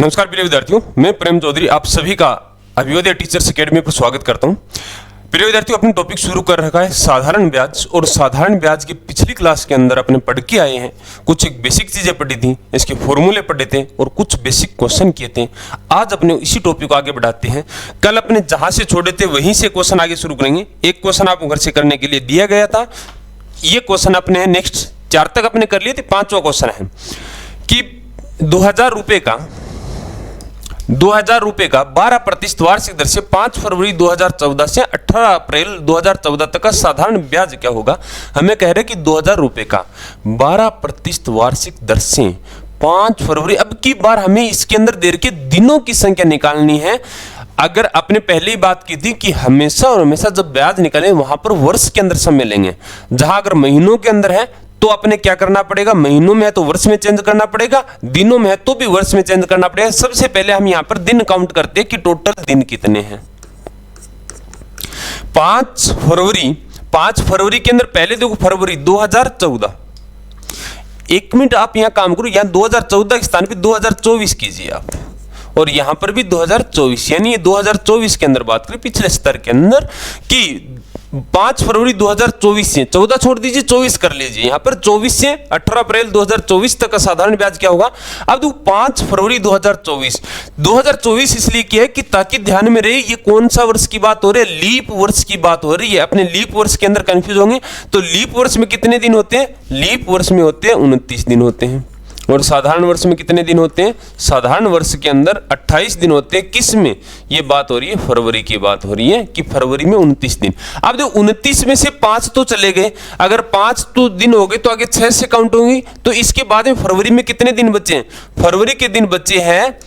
नमस्कार प्रिय विद्यार्थियों, मैं प्रेम चौधरी आप सभी का अभियोदय टीचर्स अकेडमी पर स्वागत करता हूं। प्रिय विद्यार्थियों, अपने टॉपिक शुरू कर रखा है साधारण ब्याज। और साधारण ब्याज की पिछली क्लास के अंदर अपने पढ़ के आए हैं, कुछ एक बेसिक चीजें पढ़ी थी, इसके फॉर्मूले पढ़े थे और कुछ बेसिक क्वेश्चन किए थे। आज अपने इसी टॉपिक को आगे बढ़ाते हैं। कल अपने जहां से छोड़े थे वहीं से क्वेश्चन आगे शुरू करेंगे। एक क्वेश्चन आपको घर से करने के लिए दिया गया था, ये क्वेश्चन अपने नेक्स्ट 4 तक अपने कर लिए थे। 5वां क्वेश्चन है कि 2000 रुपए का 12% वार्षिक दर से 5 फरवरी 2014 से 18 अप्रैल 2014 तक का साधारण ब्याज क्या होगा। हमें कह रहे कि 2000 रुपए का 12% वार्षिक दर से 5 फरवरी। अब की बार हमें इसके अंदर देर के दिनों की संख्या निकालनी है। अगर आपने पहले ही बात की थी कि हमेशा और हमेशा जब ब्याज निकालें वहां पर वर्ष के अंदर समय लेंगे। जहां अगर महीनों के अंदर है तो अपने क्या करना पड़ेगा, महीनों में है तो वर्ष में चेंज करना पड़ेगा, दिनों में है तो भी वर्ष में चेंज करना पड़ेगा। सबसे पहले हम यहां पर दिन काउंट करते हैं कि टोटल दिन कितने हैं। 5 फरवरी के अंदर पहले देखो फरवरी 2014। 1 मिनट आप यहां काम करो, यहां 2014 के स्थान पे 2024 कीजिए आप, और यहां पर भी 2024, यानी ये 2024 के अंदर बात करें पिछले स्तर के अंदर कि 5 फरवरी 2024 से 14 छोड़ दीजिए, 24 कर लीजिए। यहां पर 24 से 18 अप्रैल 2024 तक का साधारण ब्याज क्या होगा। अब देखो 5 फरवरी 2024 इसलिए किया है कि ताकि ध्यान में रहे ये कौन सा वर्ष की बात हो रही है, लीप वर्ष की बात हो रही है। अपने लीप वर्ष के अंदर कंफ्यूज होंगे तो लीप वर्ष में कितने दिन होते हैं, लीप वर्ष में होते हैं 29 दिन होते हैं। और साधारण वर्ष में कितने दिन होते हैं, साधारण वर्ष के अंदर 28 दिन होते हैं। किस में ये बात हो रही है, फरवरी की बात हो रही है कि फरवरी में 29 दिन। अब देखो 29 में से 5 तो चले गए, अगर 5 तो दिन हो गए तो आगे 6 से काउंट होंगी। तो इसके बाद में फरवरी में कितने दिन बचे हैं, फरवरी के दिन बचे हैं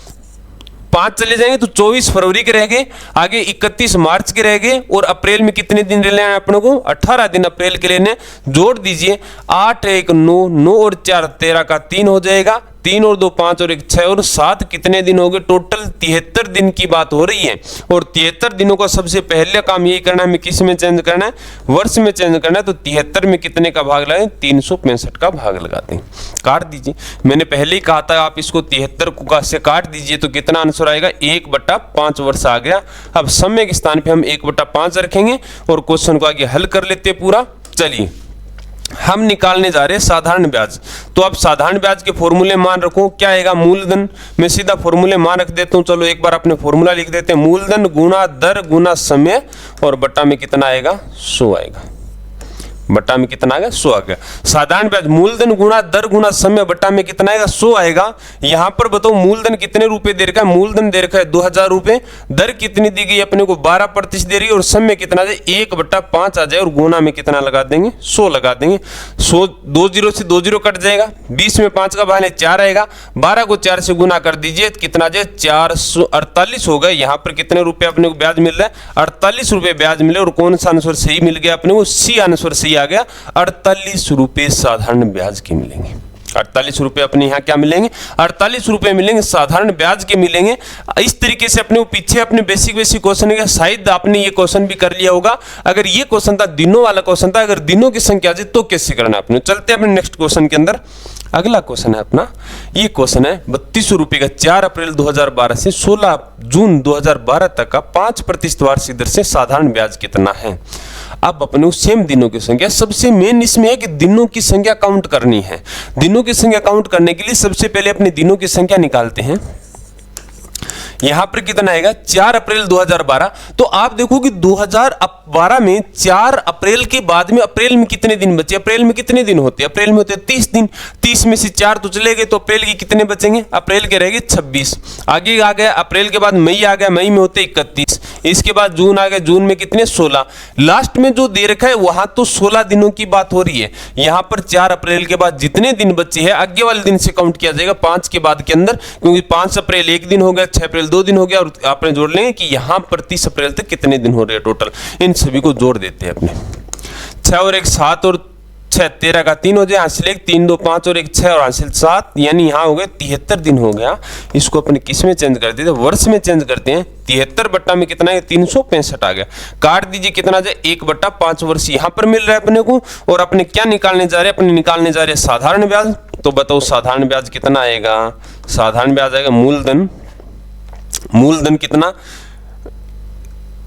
5 चले जाएंगे तो 24 फरवरी के रह गए, आगे 31 मार्च के रह गए। और अप्रैल में कितने दिन लेने हैं अपने को, 18 दिन अप्रैल के लेने। जोड़ दीजिए 8 1 9 9 और 4 13 का 3 हो जाएगा, 3 और 2 5 और 1 6 और 7 कितने दिन हो गए, टोटल 73 दिन की बात हो रही है। और 73 दिनों का सबसे पहले काम यही करना है, हमें किस में चेंज करना है, वर्ष में चेंज करना है। तो 73 में कितने का भाग लगाएं, 365 का भाग लगाते हैं। काट दीजिए, मैंने पहले ही कहा था आप इसको 73 को से काट दीजिए तो कितना आंसर आएगा, 1/5 वर्ष आ गया। अब समय के स्थान पे हम 1/5 रखेंगे और क्वेश्चन को आगे हल कर लेते पूरा। चलिए हम निकालने जा रहे हैं साधारण ब्याज। तो अब साधारण ब्याज के फॉर्मूले मान रखो, क्या आएगा, मूलधन। मैं सीधा फॉर्मूले मान रख देता हूं। चलो एक बार अपने फॉर्मूला लिख देते हैं, मूलधन गुना दर गुना समय और बट्टा में कितना आएगा, 100 आएगा। बट्टा में कितना आएगा, 100 आ गया। साधारण ब्याज मूलधन गुना दर गुना समय बट्टा में कितना आएगा, 100 आएगा। यहां पर बताओ मूलधन कितने रुपए दे रखा है, मूलधन दे रखा है 2000 रुपए, दर कितनी दी गई अपने को 12% दे रही है, और समय कितना है 1/5 आ जाए, और गुना में कितना लगा देंगे, 100 लगा देंगे। 100 2 0 से 2 0 कट जाएगा, 20 में 5 का भाग 4 आएगा, 12 को 4 से गुना कर दीजिए कितना आ जाए, 448 हो गए। यहाँ पर कितने रुपए अपने को ब्याज मिल रहा है, 48 रुपए ब्याज मिले। और कौन सा आंसर सही मिल गया अपने को, सी आंसर सही आ गया। 48 रुपए साधारण ब्याज के मिलेंगे। 48 रुपए अपने यहाँ क्या मिलेंगे, 48 रुपए मिलेंगे, साधारण ब्याज के मिलेंगे। इस तरीके से अपने पीछे अपने बेसिक क्वेश्चन है, शायद आपने ये क्वेश्चन भी कर लिया होगा। अगर ये क्वेश्चन था दिनों वाला क्वेश्चन था, अगर दिनों की संख्या जाए तो कैसे करना अपने। चलते हैं अपने नेक्स्ट क्वेश्चन के अंदर। अगला क्वेश्चन है अपना, ये क्वेश्चन है 32 रुपए का 4 अप्रैल 2012 से 16 जून 2012 तक का 5% वार्षिक दर से साधारण ब्याज कितना है। अब अपने सेम दिनों की संख्या, सबसे मेन इसमें है कि दिनों की संख्या काउंट करनी है। दिनों की संख्या काउंट करने के लिए सबसे पहले अपने दिनों की संख्या निकालते हैं। यहां पर कितना आएगा, 4 अप्रैल 2012। तो आप देखो कि 2012 में 4 अप्रैल के बाद में अप्रैल में कितने दिन बचे, अप्रैल में कितने दिन होते हैं, अप्रैल में होते हैं 30 दिन। 30 में से 4 तो चले गए, तो अप्रैल के कितने बचेंगे, अप्रैल के रहेंगे 26। आगे आ गया अप्रैल के बाद मई आ गया, मई में होते 31। इसके बाद जून आ गया, जून में कितने 16। लास्ट में जो दे रखा है वहां तो 16 दिनों की बात हो रही है। यहां पर 4 अप्रैल के बाद जितने दिन बचे हैं आगे वाले दिन से काउंट किया जाएगा 5 के बाद के अंदर, क्योंकि 5 अप्रैल 1 दिन हो गया, 6 अप्रैल 2 दिन हो गया, और आपने जोड़ लेंगे कि यहां पर 30 अप्रैल तक कितने दिन हो रहे हैं टोटल। इन सभी को जोड़ देते हैं अपने, 6 और 1 7 और 6 13 का 3 हो जाए, हासिल 1 3 2 5 और 1 6 और हासिल 7, यानी यहाँ हो गए 73 दिन हो गया। इसको अपने किस में चेंज कर देते हैं, वर्ष में चेंज करते हैं। 73 बट्टा में कितना है, 365 आ गया। काट दीजिए कितना आ जाए, 1/5 वर्ष यहाँ पर मिल रहा है अपने को। और अपने क्या निकालने जा रहे हैं, अपने निकालने जा रहे हैं साधारण ब्याज। तो बताओ साधारण ब्याज कितना आएगा, साधारण ब्याज आएगा मूलधन मूलधन कितना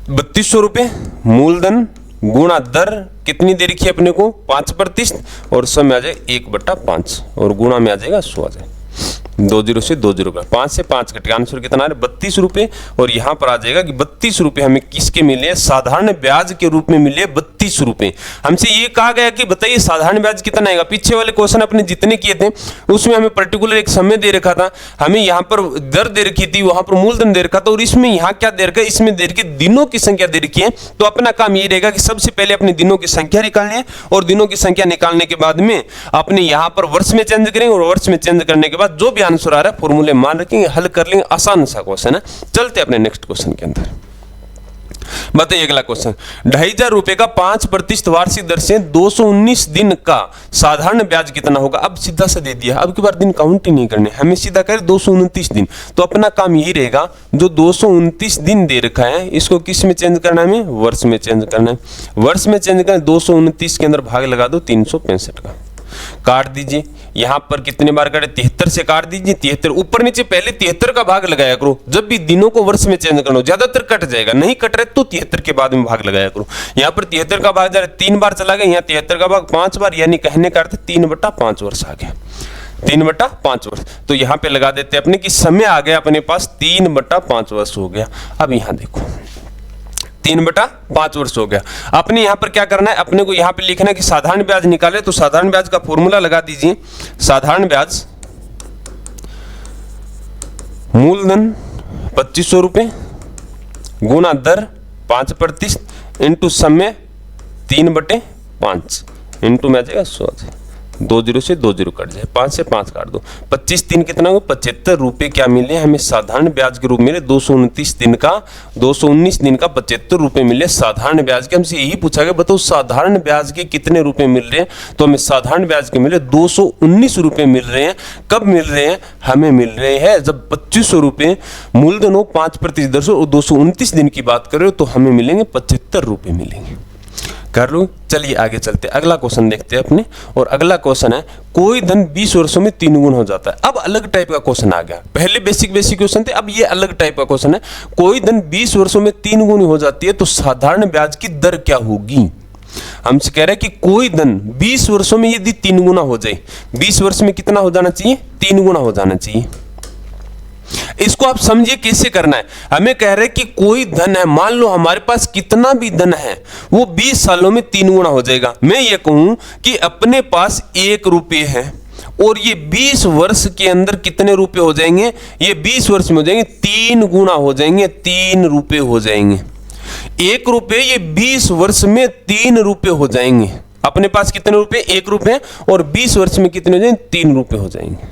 3200 रुपये, मूलधन गुणा दर कितनी दे रखी है अपने को 5%, और समय आ जाए 1/5 और गुणा में आ जाएगा 100 आ जाए 20 से 20 रुपये, 5 से 5 कट के आंसर कितना है 32 रुपये। और यहाँ पर आ जाएगा कि 32 रुपये हमें किसके मिले, साधारण ब्याज के रूप में मिले 32 रुपये। हमसे ये कहा गया कि बताइए साधारण ब्याज कितना आएगा। पीछे वाले क्वेश्चन अपने जितने किए थे उसमें हमें पर्टिकुलर एक समय दे रखा था, हमें यहाँ पर दर दे रखी थी, वहां पर मूलधन दे रखा था, और इसमें यहाँ क्या दे रखा है, इसमें दे रखी दिनों की संख्या दे रखी है। तो अपना काम ये रहेगा कि सबसे पहले अपने दिनों की संख्या निकालनी है, और दिनों की संख्या निकालने के बाद में अपने यहाँ पर वर्ष में चेंज करेंगे, और वर्ष में चेंज करने के बाद जो भी आंसर आ रहा है फॉर्मूले मान रखेंगे, हल कर लेंगे। आसान सा क्वेश्चन है। चलते अपने नेक्स्ट क्वेश्चन के अंदर। बताइए अगला क्वेश्चन, 2500 रुपए का 5% वार्षिक दर से 219 दिन का साधारण ब्याज कितना होगा। अब सीधा सा दे दिया, अब की बार दिन काउंट ही नहीं करने, हमें सीधा करें 229 दिन। तो अपना काम यही रहेगा, जो 229 दिन दे रखा है इसको किस में चेंज करना है, हमें वर्ष में चेंज करना है। वर्ष में चेंज करना, 229 के अंदर भाग लगा दो 365 का, काट दीजिए। यहां पर कितने बार काटे, 73 से काट दीजिए 73, ऊपर नीचे पहले 73 का भाग लगाया करो। जब भी दिनों को वर्ष में चेंज करना, ज्यादातर कट जाएगा, नहीं कट रहे तो 73 के बाद में भाग लगाया करो। यहां पर 73 का भाग 3 बार चला गया, यहाँ 73 का भाग 5 बार, यानी कहने का अर्थ 3/5 वर्ष आ गया, 3/5 वर्ष। तो यहां पे लगा देते अपने कि समय आ गया अपने पास 3/5 वर्ष हो गया। अब यहां देखो 3/5 वर्ष हो गया। अपने यहां पर क्या करना है, अपने को यहां पे लिखना है कि साधारण ब्याज निकाले। तो साधारण ब्याज का फॉर्मूला लगा दीजिए, साधारण ब्याज मूलधन 2500 रुपए गुणा दर 5% इंटू समय 3/5 इंटू में आ जाएगा 100, 20 से 20 कट जाए, 5 से 5 काट दो, 25 दिन कितना हो 75 रुपए क्या मिले हमें साधारण ब्याज के रूप में। 229 दिन का 219 दिन का 75 रुपए मिले साधारण ब्याज के। हमसे यही पूछा गया बताओ साधारण ब्याज के कितने रुपए मिल रहे हैं। तो हमें साधारण ब्याज के मिले 219 रुपए मिल रहे हैं। कब मिल रहे हैं, हमें मिल रहे हैं जब 2500 रुपए मूलधन हो 5% दर से, और 229 दिन की बात कर रहे हो तो हमें मिलेंगे 75 रुपए मिलेंगे। कर लो। चलिए आगे चलते, अगला क्वेश्चन देखते हैं अपने। और अगला क्वेश्चन है, कोई धन 20 वर्षों में 3 गुण हो जाता है। अब अलग टाइप का क्वेश्चन आ गया, पहले बेसिक क्वेश्चन थे, अब ये अलग टाइप का क्वेश्चन है। कोई धन 20 वर्षों में 3 गुण हो जाती है तो साधारण ब्याज की दर क्या होगी। हमसे कह रहे हैं कि कोई धन 20 वर्षों में यदि 3 गुना हो जाए, 20 वर्ष में कितना हो जाना चाहिए, 3 गुना हो जाना चाहिए। इसको आप समझिए कैसे करना है। हमें कह रहे हैं कि कोई धन है, मान लो हमारे पास कितना भी धन है वो 20 सालों में 3 गुना हो जाएगा। मैं ये कहूं कि अपने पास 1 रुपये है और ये 20 वर्ष के अंदर कितने रुपए हो जाएंगे, ये 20 वर्ष में हो जाएंगे 3 गुना हो जाएंगे, 3 रुपए हो जाएंगे। 1 रुपये ये 20 वर्ष में 3 रुपए हो जाएंगे। अपने पास कितने रुपए, 1 रुपये, और 20 वर्ष में कितने हो जाएंगे, 3 रुपए हो जाएंगे,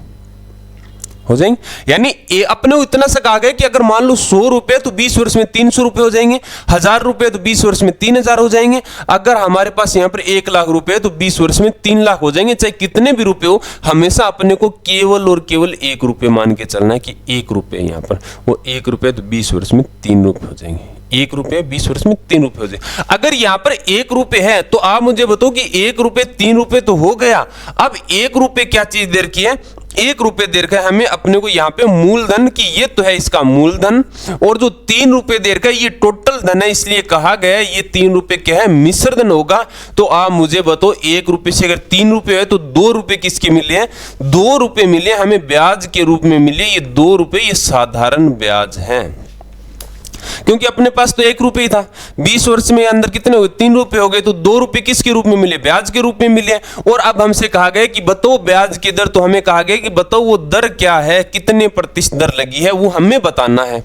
हो जाएंगे। यानी अपने को इतना सा कहा गया कि अगर मान लो 100 रुपए तो 20 वर्ष में 300 रुपए हो जाएंगे, 1000 रुपए तो 20 वर्ष में 3000 हो जाएंगे। अगर हमारे पास यहाँ पर 1 लाख रुपए तो 20 वर्ष में 3 लाख हो जाएंगे। चाहे कितने भी रुपए हो, हमेशा अपने को केवल और केवल 1 रुपये मान के चलना है कि 1 रुपये यहाँ पर, वो 1 रुपये तो 20 वर्ष में 3 रुपये हो जाएंगे। 1 रुपये 20 वर्ष में 3 रुपये हो जाए। अगर यहाँ पर 1 रुपये है तो आप मुझे बताओ कि 1 रुपये 3 रुपये तो हो गया। अब 1 रुपये क्या चीज दे रखी है, 1 रुपये दे रखा है हमें अपने को यहाँ पे मूलधन की, ये तो है इसका मूलधन, और जो 3 रुपये दे रखा है ये टोटल धन है, इसलिए कहा गया है ये 3 रुपये क्या है, मिश्र धन होगा। तो आप मुझे बताओ 1 रुपये से अगर 3 रुपये है तो 2 रुपये किसके मिले हैं, 2 रुपये मिले हमें ब्याज के रूप में मिले। ये 2 रुपये ये साधारण ब्याज है, क्योंकि अपने पास तो 1 रुपये ही था। 20 वर्ष में अंदर कितने हो गए, 3 रुपये हो गए, तो 2 रुपये किसके रूप में मिले, ब्याज के रूप में मिले। और अब हमसे कहा गया कि बताओ ब्याज की दर, तो हमें कहा गया कि बताओ वो दर क्या है, कितने प्रतिशत दर लगी है, वो हमें बताना है।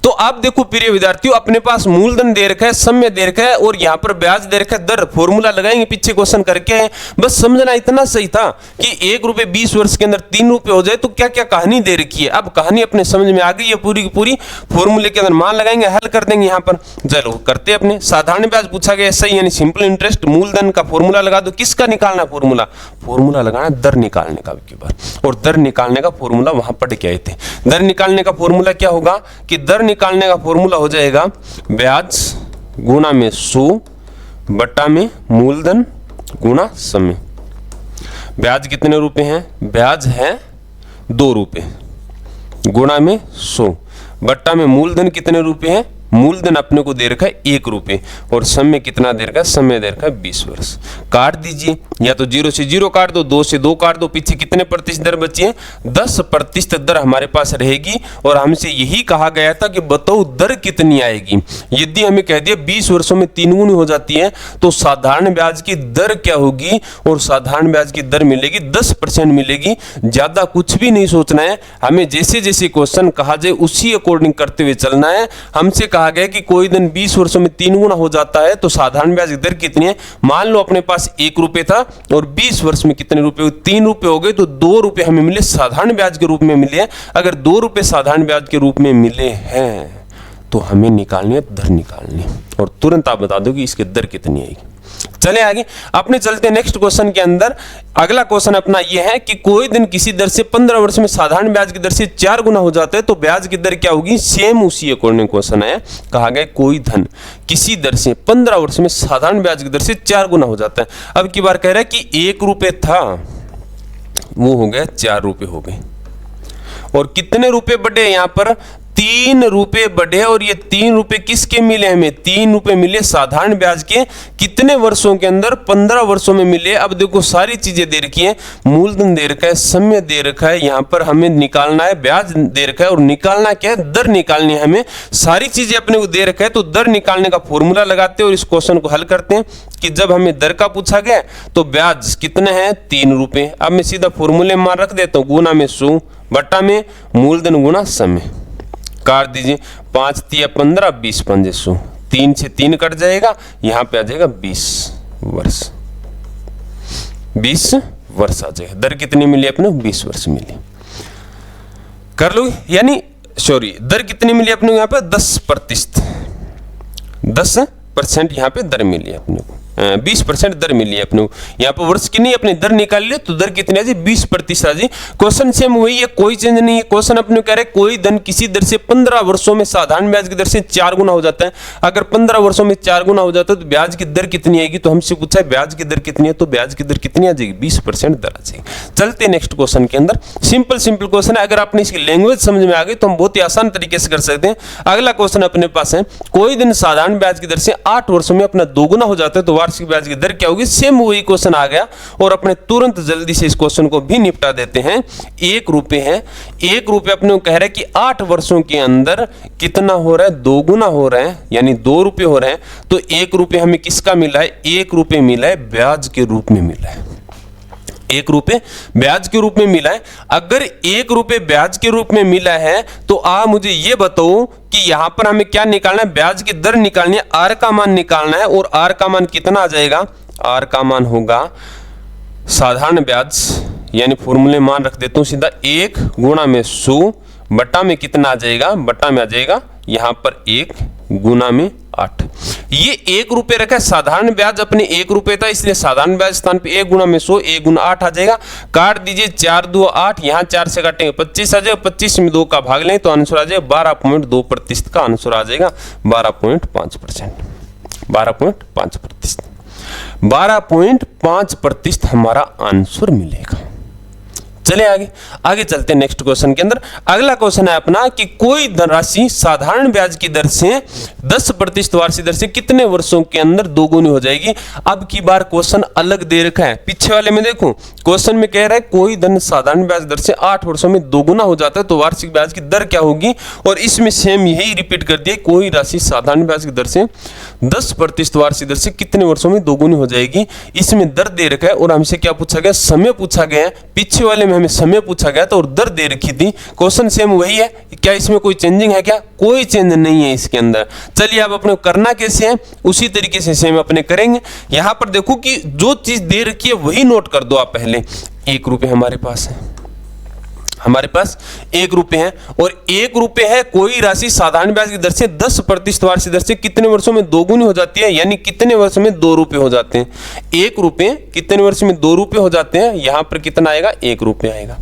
तो आप देखो प्रिय विद्यार्थियों, अपने पास मूलधन दे रखा है, समय दे रखा है, और यहाँ पर ब्याज दे रखा है, दर फॉर्मूला लगाएंगे पीछे क्वेश्चन करके। बस समझना इतना सही था कि 1 रुपये 20 वर्ष के अंदर 3 रुपये हो जाए तो क्या क्या कहानी दे रखी है। अब कहानी अपने समझ में आ गई है पूरी की पूरी, फॉर्मूले के अंदर मान लगाएंगे, हल कर देंगे। यहाँ पर चलो करते अपने साधारण ब्याज पूछा गया, सही यानी सिंपल इंटरेस्ट, मूलधन का फॉर्मूला लगा दो। किसका निकालना फॉर्मूला, फॉर्मूला लगाना दर निकालने का की बार, और दर निकालने का फॉर्मूला वहां पढ़ के आए थे। दर निकालने का फॉर्मूला क्या होगा कि दर निकालने का फॉर्मूला हो जाएगा ब्याज गुना में 100 बटा में मूलधन गुना समय। ब्याज कितने रुपए हैं, ब्याज है 2 रुपए गुणा में 100 बट्टा में मूलधन कितने रुपए है, मूलधन अपने को दे रखा है 1 रुपये और समय कितना दे रखा है, समय दे रखा है 20 वर्ष। काट दीजिए, या तो 0 से 0 काट दो, 2 से 2 काट दो, पीछे कितने प्रतिशत दर बची है, 10% दर हमारे पास रहेगी। और हमसे यही कहा गया था कि बताओ दर कितनी आएगी। यदि हमें कह दिया 20 वर्षों में 3 गुनी हो जाती है तो साधारण ब्याज की दर क्या होगी, और साधारण ब्याज की दर मिलेगी 10% मिलेगी। ज्यादा कुछ भी नहीं सोचना है, हमें जैसे जैसे क्वेश्चन कहा जाए उसी अकॉर्डिंग करते हुए चलना है। हमसे कहा गया कि कोई दिन 20 वर्षों में 3 गुना हो जाता है तो साधारण ब्याज की दर कितनी है। मान लो अपने पास 1 रुपए था और 20 वर्ष में कितने रुपए, 3 रुपए हो गए, तो 2 रुपए हमें मिले साधारण ब्याज के रूप में मिले हैं। अगर 2 रुपए साधारण ब्याज के रूप में मिले हैं तो हमें निकालनी है दर निकालनी है, और तुरंत आप बता दो कि इसकी दर कितनी आएगी। चले आगे अपने चलते नेक्स्ट क्वेश्चन के अंदर। अगला क्वेश्चन अपना यह है कि कोई दिन किसी दर से 15 वर्ष में साधारण ब्याज की दर से 4 गुना हो जाता है तो ब्याज की दर क्या होगी। सेम उसी अकॉर्डिंग क्वेश्चन है, कहा गया कोई धन किसी दर से 15 वर्ष में साधारण ब्याज की दर से 4 गुना हो जाता है। अब की बार कह रहा है कि 1 रुपये था वो हो गया 4 रुपये हो गए, और कितने रुपए बढ़े यहाँ पर, 3 रुपए बढ़े। और ये 3 रुपए किसके मिले हमें, 3 रुपए मिले साधारण ब्याज के। कितने वर्षों के अंदर, 15 वर्षों में मिले। अब देखो सारी चीजें दे रखी है, मूलधन दे रखा है, समय दे रखा है, यहाँ पर हमें निकालना है ब्याज दे रखा है, और निकालना क्या है, दर निकालनी है हमें। सारी चीजें अपने को दे रखा है तो दर निकालने का फॉर्मूला लगाते हैं और इस क्वेश्चन को हल करते हैं कि जब हमें दर का पूछा गया तो ब्याज कितने हैं 3 रुपए। अब मैं सीधा फॉर्मूले में रख देता हूँ, गुना में 100 बट्टा में मूलधन गुना समय। काट दीजिए, 5 तिया 15, 20 पंजे 100, 3 से 3 कट जाएगा, यहां पे आ जाएगा 20 वर्ष। 20 वर्ष आ जाएगा। दर कितनी मिली अपने, 20 वर्ष मिली। कर लो, यानी सॉरी दर कितनी मिली अपने को यहाँ पे 10%, 10% यहाँ पे दर मिली अपने को, 20% दर मिली है अपने को। यहाँ पर वर्ष की नहीं अपनी दर निकाल लिया तो दर कितनी आ जाए 20% आ जाए। क्वेश्चन सेम वही है, कोई चेंज नहीं है। क्वेश्चन अपने कह रहे कोई धन किसी दर से 15 वर्षों में साधारण ब्याज की दर से 4 गुना हो जाता है। अगर 15 वर्षों में 4 गुना हो जाता है तो ब्याज की दर कितनी आएगी। तो हमसे पूछा है ब्याज की दर कितनी है, तो ब्याज की दर कितनी आ जाएगी 20% दर आ जाएगी। चलते नेक्स्ट क्वेश्चन के अंदर। सिंपल क्वेश्चन है, अगर आपने इसकी लैंग्वेज समझ में आ गई तो हम बहुत ही आसान तरीके से कर सकते हैं। अगला क्वेश्चन अपने पास है, कोई दिन साधारण ब्याज की दर से 8 वर्षों में अपना 2 गुना हो जाता है तो वार्षिक ब्याज की दर क्या होगी। सेम वही क्वेश्चन आ गया और अपने तुरंत जल्दी से इस क्वेश्चन को भी निपटा देते हैं। 1 रुपये है, 1 रुपये अपने को कह रहा है कि 8 वर्षों के अंदर कितना हो रहा है, 2 गुना हो रहा है, यानी 2 रुपये हो रहे हैं। तो 1 रुपये हमें किसका मिला है, 1 रुपये मिला है ब्याज के रूप में मिला है। 1 रुपये ब्याज के रूप में मिला है। अगर 1 रुपये ब्याज के रूप में मिला है तो आप मुझे ये बताओ कि यहां पर हमें क्या निकालना है, ब्याज की दर निकालनी है, आर का मान निकालना है। और आर का मान कितना आ जाएगा, आर का मान होगा साधारण ब्याज, यानी फॉर्मूले मान रख देता हूं सीधा 1 गुणा में 100 बटा में कितना आ जाएगा, बटा में आ जाएगा यहां पर 1 गुना में 8। ये 1 रुपये रखा है, साधारण ब्याज अपने 1 रुपये था इसलिए साधारण ब्याज स्थान पे 1 गुना में 100, 1 गुना 8 आ जाएगा। काट दीजिए, 4 2 8, यहाँ 4 से काटेंगे 25 आ जाएगा, 25 में 2 का भाग लें तो आंसर आ जाएगा 12.2% का आंसर आ जाएगा 12.5%, 12.5%, 12.5% हमारा आंसर मिलेगा। चले आगे चलते हैं नेक्स्ट क्वेश्चन के अंदर। अगला क्वेश्चन है अपना कि कोई धनराशि साधारण ब्याज की दर से 10% वार्षिक दर से कितने वर्षों के अंदर 2 गुनी हो जाएगी। अब की बार क्वेश्चन अलग दे रखा है, पीछे वाले में देखो क्वेश्चन में कह रहा है कोई धन साधारण ब्याज दर से 8 वर्षों में 2 गुना हो जाता है तो वार्षिक ब्याज की दर क्या होगी। और इसमें सेम यही रिपीट कर दिया, कोई राशि साधारण ब्याज की दर से 10% वार्षिक दर से कितने वर्षों में 2 गुनी हो जाएगी। इसमें दर दे रखा है और हमसे क्या पूछा गया, समय पूछा गया। पीछे वाले में हमें समय पूछा गया था और दर दे रखी थी। क्वेश्चन सेम वही है, क्या इसमें कोई चेंजिंग है, क्या कोई चेंज नहीं है इसके अंदर। चलिए अब अपने करना कैसे है, उसी तरीके से सेम अपने करेंगे। यहां पर देखो कि जो चीज दे रखी है वही नोट कर दो आप पहले। 1 रुपये हमारे पास है, हमारे पास 1 रुपये है और 1 रुपये है कोई राशि साधारण ब्याज की दर से 10% वार्षिक दर से कितने वर्षों में 2 गुनी हो जाती है, यानी कितने वर्ष में 2 रुपये हो जाते हैं। 1 रुपये कितने वर्ष में 2 रुपये हो जाते हैं, यहां पर कितना आएगा 1 रुपये आएगा।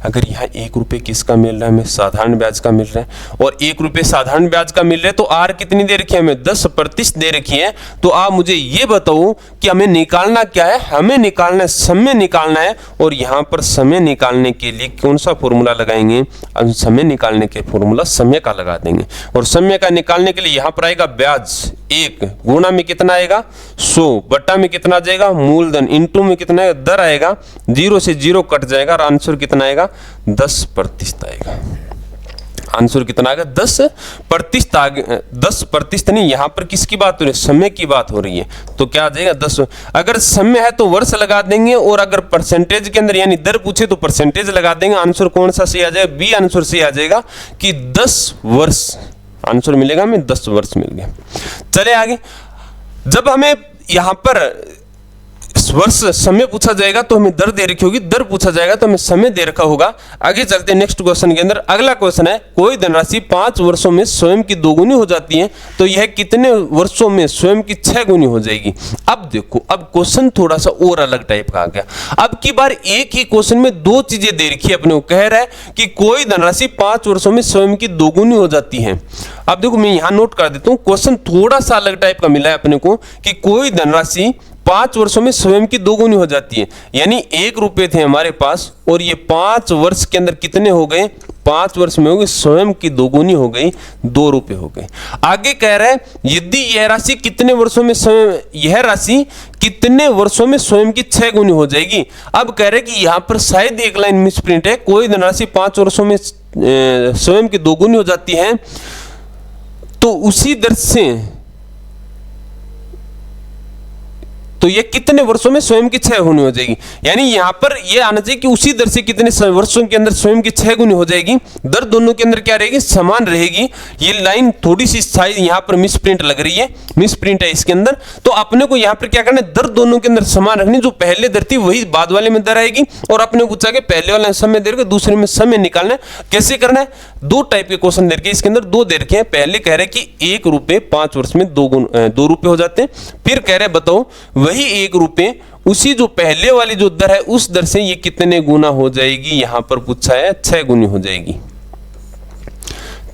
अगर यहाँ 1 रुपये किसका मिल रहा है, हमें साधारण ब्याज का मिल रहा है, और 1 रुपये साधारण ब्याज का मिल रहा है, तो आर कितनी दे रखी है, हमें 10% दे रखी है। तो आप मुझे ये बताओ कि हमें निकालना क्या है, हमें निकालना है समय निकालना है, और यहाँ पर समय निकालने के लिए कौन सा फॉर्मूला लगाएंगे, हम समय निकालने के फॉर्मूला समय का लगा देंगे, और समय का निकालने के लिए यहाँ पर आएगा ब्याज 1 गुणा में कितना आएगा 100 बटा में कितना आ जाएगा मूलधन इंटू में कितना आएगा दर आएगा, 0 से 0 कट जाएगा और आंसर कितना आएगा 10% आएगा। आंसर कितना आएगा 10%। 10% नहीं, यहाँ पर किसकी बात हो रही है, समय की बात हो रही है, तो क्या आ जाएगा 10। अगर समय है तो वर्ष लगा देंगे, और अगर परसेंटेज के अंदर यानी दर पूछे तो परसेंटेज लगा देंगे। आंसर कौन सा सही आ जाएगा, बी आंसर सही आ जाएगा कि 10 वर्ष आंसर मिलेगा, हमें 10 वर्ष मिल गया। चले आगे, जब हमें यहाँ पर वर्ष समय पूछा जाएगा तो हमें दर दे रखी होगी, दर पूछा जाएगा तो हमें समय दे रखा होगा। आगे चलते हैं नेक्स्ट क्वेश्चन के अंदर। अगला क्वेश्चन है, कोई धनराशि 5 वर्षों में स्वयं की 2 गुनी हो जाती है, तो यह कितने वर्षों में स्वयं की 6 गुनी हो जाएगी। अब देखो, अब क्वेश्चन थोड़ा सा और अलग टाइप का आ गया। अब की बार एक ही क्वेश्चन में 2 चीजें दे रखी है अपने को, कह रहा है कि कोई धनराशि 5 वर्षों में स्वयं की 2 गुनी हो जाती है। अब देखो मैं यहां नोट कर देता हूं, क्वेश्चन थोड़ा सा अलग टाइप का मिला है अपने को कि कोई धनराशि 5 वर्षों में स्वयं की 2 गुनी हो जाती है, यानी 1 रुपये थे हमारे पास, और ये 5 वर्ष के अंदर कितने हो गए, 5 वर्ष में हो गए स्वयं की 2 गुनी हो गई, 2 रुपये हो गए। आगे कह रहा है यदि यह राशि कितने वर्षों में स्वयं, यह राशि कितने वर्षों में स्वयं की 6 गुनी हो जाएगी। अब कह रहे हैं कि यहाँ पर शायद एक लाइन मिसप्रिंट है, कोई धनराशि 5 वर्षों में स्वयं की 2 गुनी हो जाती है, तो उसी दर से तो ये कितने वर्षों में स्वयं की 6 गुनी हो जाएगी। यानी यहां पर ये आना चाहिए कि उसी दर से कितने वर्षों के अंदर स्वयं की 6 गुनी हो जाएगी। दर दोनों के अंदर क्या रहेगी, समान रहेगी। ये लाइन थोड़ी सी शायद यहां पर मिसप्रिंट लग रही है, मिसप्रिंट है इसके अंदर। तो अपने को यहां पर क्या करना है, दर दोनों के अंदर समान रखनी, जो पहले दर थी वही बाद वाले में दर आएगी। और अपने को पूछा कि पहले वाले समय दे रखे, दूसरे में समय निकालना है। कैसे करना है, 2 टाइप के क्वेश्चन दे रखे, इसके अंदर 2 दे रखे हैं। पहले कह रहे कि 1 रुपये 5 वर्ष में 2 रुपये हो जाते हैं। फिर कह रहे बताओ वही 1 रुपये उसी जो पहले वाली जो दर है उस दर से ये कितने गुना हो जाएगी। यहां पर पूछा है 6 गुनी हो जाएगी,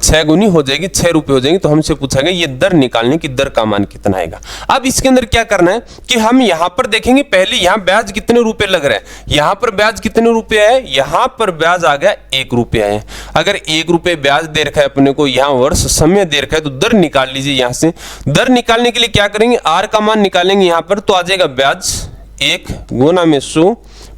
6 गुनी हो जाएगी, 6 रुपये हो जाएंगे। तो हमसे पूछा गया ये दर निकालने की, दर का मान कितना आएगा। अब इसके अंदर क्या करना है कि हम यहां पर देखेंगे, पहले यहां ब्याज कितने रुपए लग रहा है, यहां पर ब्याज कितने रुपए है, यहां पर ब्याज आ गया 1 रुपया है। अगर 1 रुपये ब्याज दे रखा है अपने को, यहां वर्ष समय दे रखा है, तो दर निकाल लीजिए। यहां से दर निकालने के लिए क्या करेंगे, आर का मान निकालेंगे यहां पर, तो आ जाएगा ब्याज 1 गुना में 100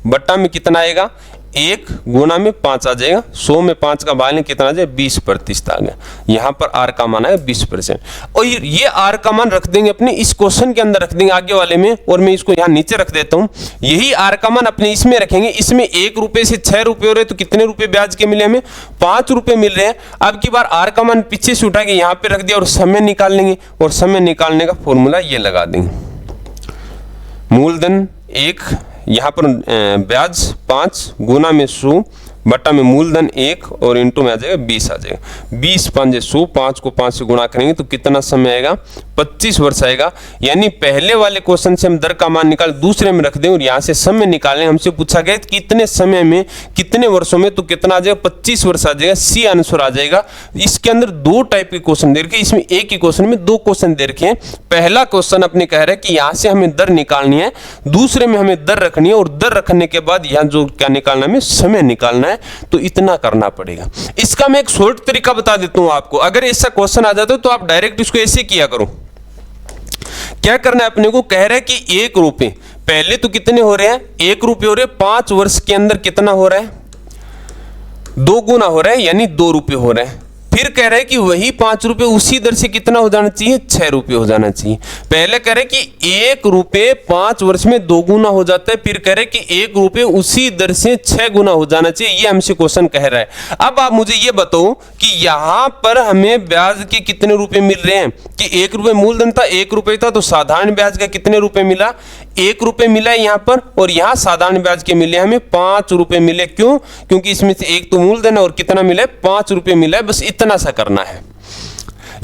बट्टा में कितना आएगा 1 गुना में 5 आ जाएगा। 100 में 5 का भाग कितना आ जाए 20% आ गया। यहाँ पर आर का मान है 20%। और ये आर का मान रख देंगे अपने इस क्वेश्चन के अंदर, रख देंगे आगे वाले में, और मैं इसको यहाँ नीचे रख देता हूँ। यही आर का मान अपने इसमें रखेंगे। इसमें 1 रुपये से 6 रुपये हो रहे, तो कितने रुपए ब्याज के मिले, हमें 5 रुपये मिल रहे हैं। अब की बार आर का मान पीछे से उठा के यहाँ पे रख दिया और समय निकाल लेंगे, और समय निकालने का फॉर्मूला ये लगा देंगे, मूलधन 1 यहाँ पर ब्याज 5 गुना में 100 बट्टा में मूलधन 1 और इंटू में आ जाएगा 20 आ जाएगा। 20 5 100, 5 को 5 से गुणा करेंगे तो कितना समय आएगा 25 वर्ष आएगा। यानी पहले वाले क्वेश्चन से हम दर का मान निकाल दूसरे में रख दें और यहाँ से समय निकालें। हमसे पूछा गया कितने समय में कितने वर्षों में, तो कितना आ जाएगा 25 वर्ष आ जाएगा। सी आंसर आ जाएगा। इसके अंदर 2 टाइप के क्वेश्चन दे रखे, इसमें एक ही क्वेश्चन में 2 क्वेश्चन दे रखे हैं। पहला क्वेश्चन अपने कह रहे हैं कि यहाँ से हमें दर निकालनी है, दूसरे में हमें दर रखनी है, और दर रखने के बाद यहाँ जो क्या निकालना है, हमें समय निकालना है। तो इतना करना पड़ेगा। इसका मैं एक शॉर्ट तरीका बता देता हूं आपको। अगर ऐसा क्वेश्चन आ जाता है तो आप डायरेक्ट इसको ऐसे किया करो। क्या करना है अपने को, कह रहे हैं कि 1 रुपये पहले तो कितने हो रहे हैं 1 रुपये हो रहे हैं, 5 वर्ष के अंदर कितना हो रहा है 2 गुना हो रहा है, यानी 2 रुपये हो रहा है। फिर कह रहे हैं कि वही 5 रुपये उसी दर से कितना हो जाना चाहिए 6 रुपये हो जाना चाहिए। पहले कह रहे हैं कि 1 रुपये 5 वर्ष में 2 गुना हो जाता है, फिर कह रहे हैं कि 1 रुपये उसी दर से 6 गुना हो जाना चाहिए। ये हमसे क्वेश्चन कह रहा है। अब आप मुझे ये बताओ कि यहाँ पर हमें ब्याज के कितने रुपए मिल रहे हैं, कि 1 रुपये मूलधन था 1 रुपये था, तो साधारण ब्याज का कितने रुपए मिला 1 रुपये मिला है यहाँ पर, और यहाँ साधारण ब्याज के मिले हमें 5 रुपये मिले। क्यों, क्योंकि इसमें से 1 तो मूलधन है और कितना मिला है 5 रुपये मिला है। बस इतना सा करना है।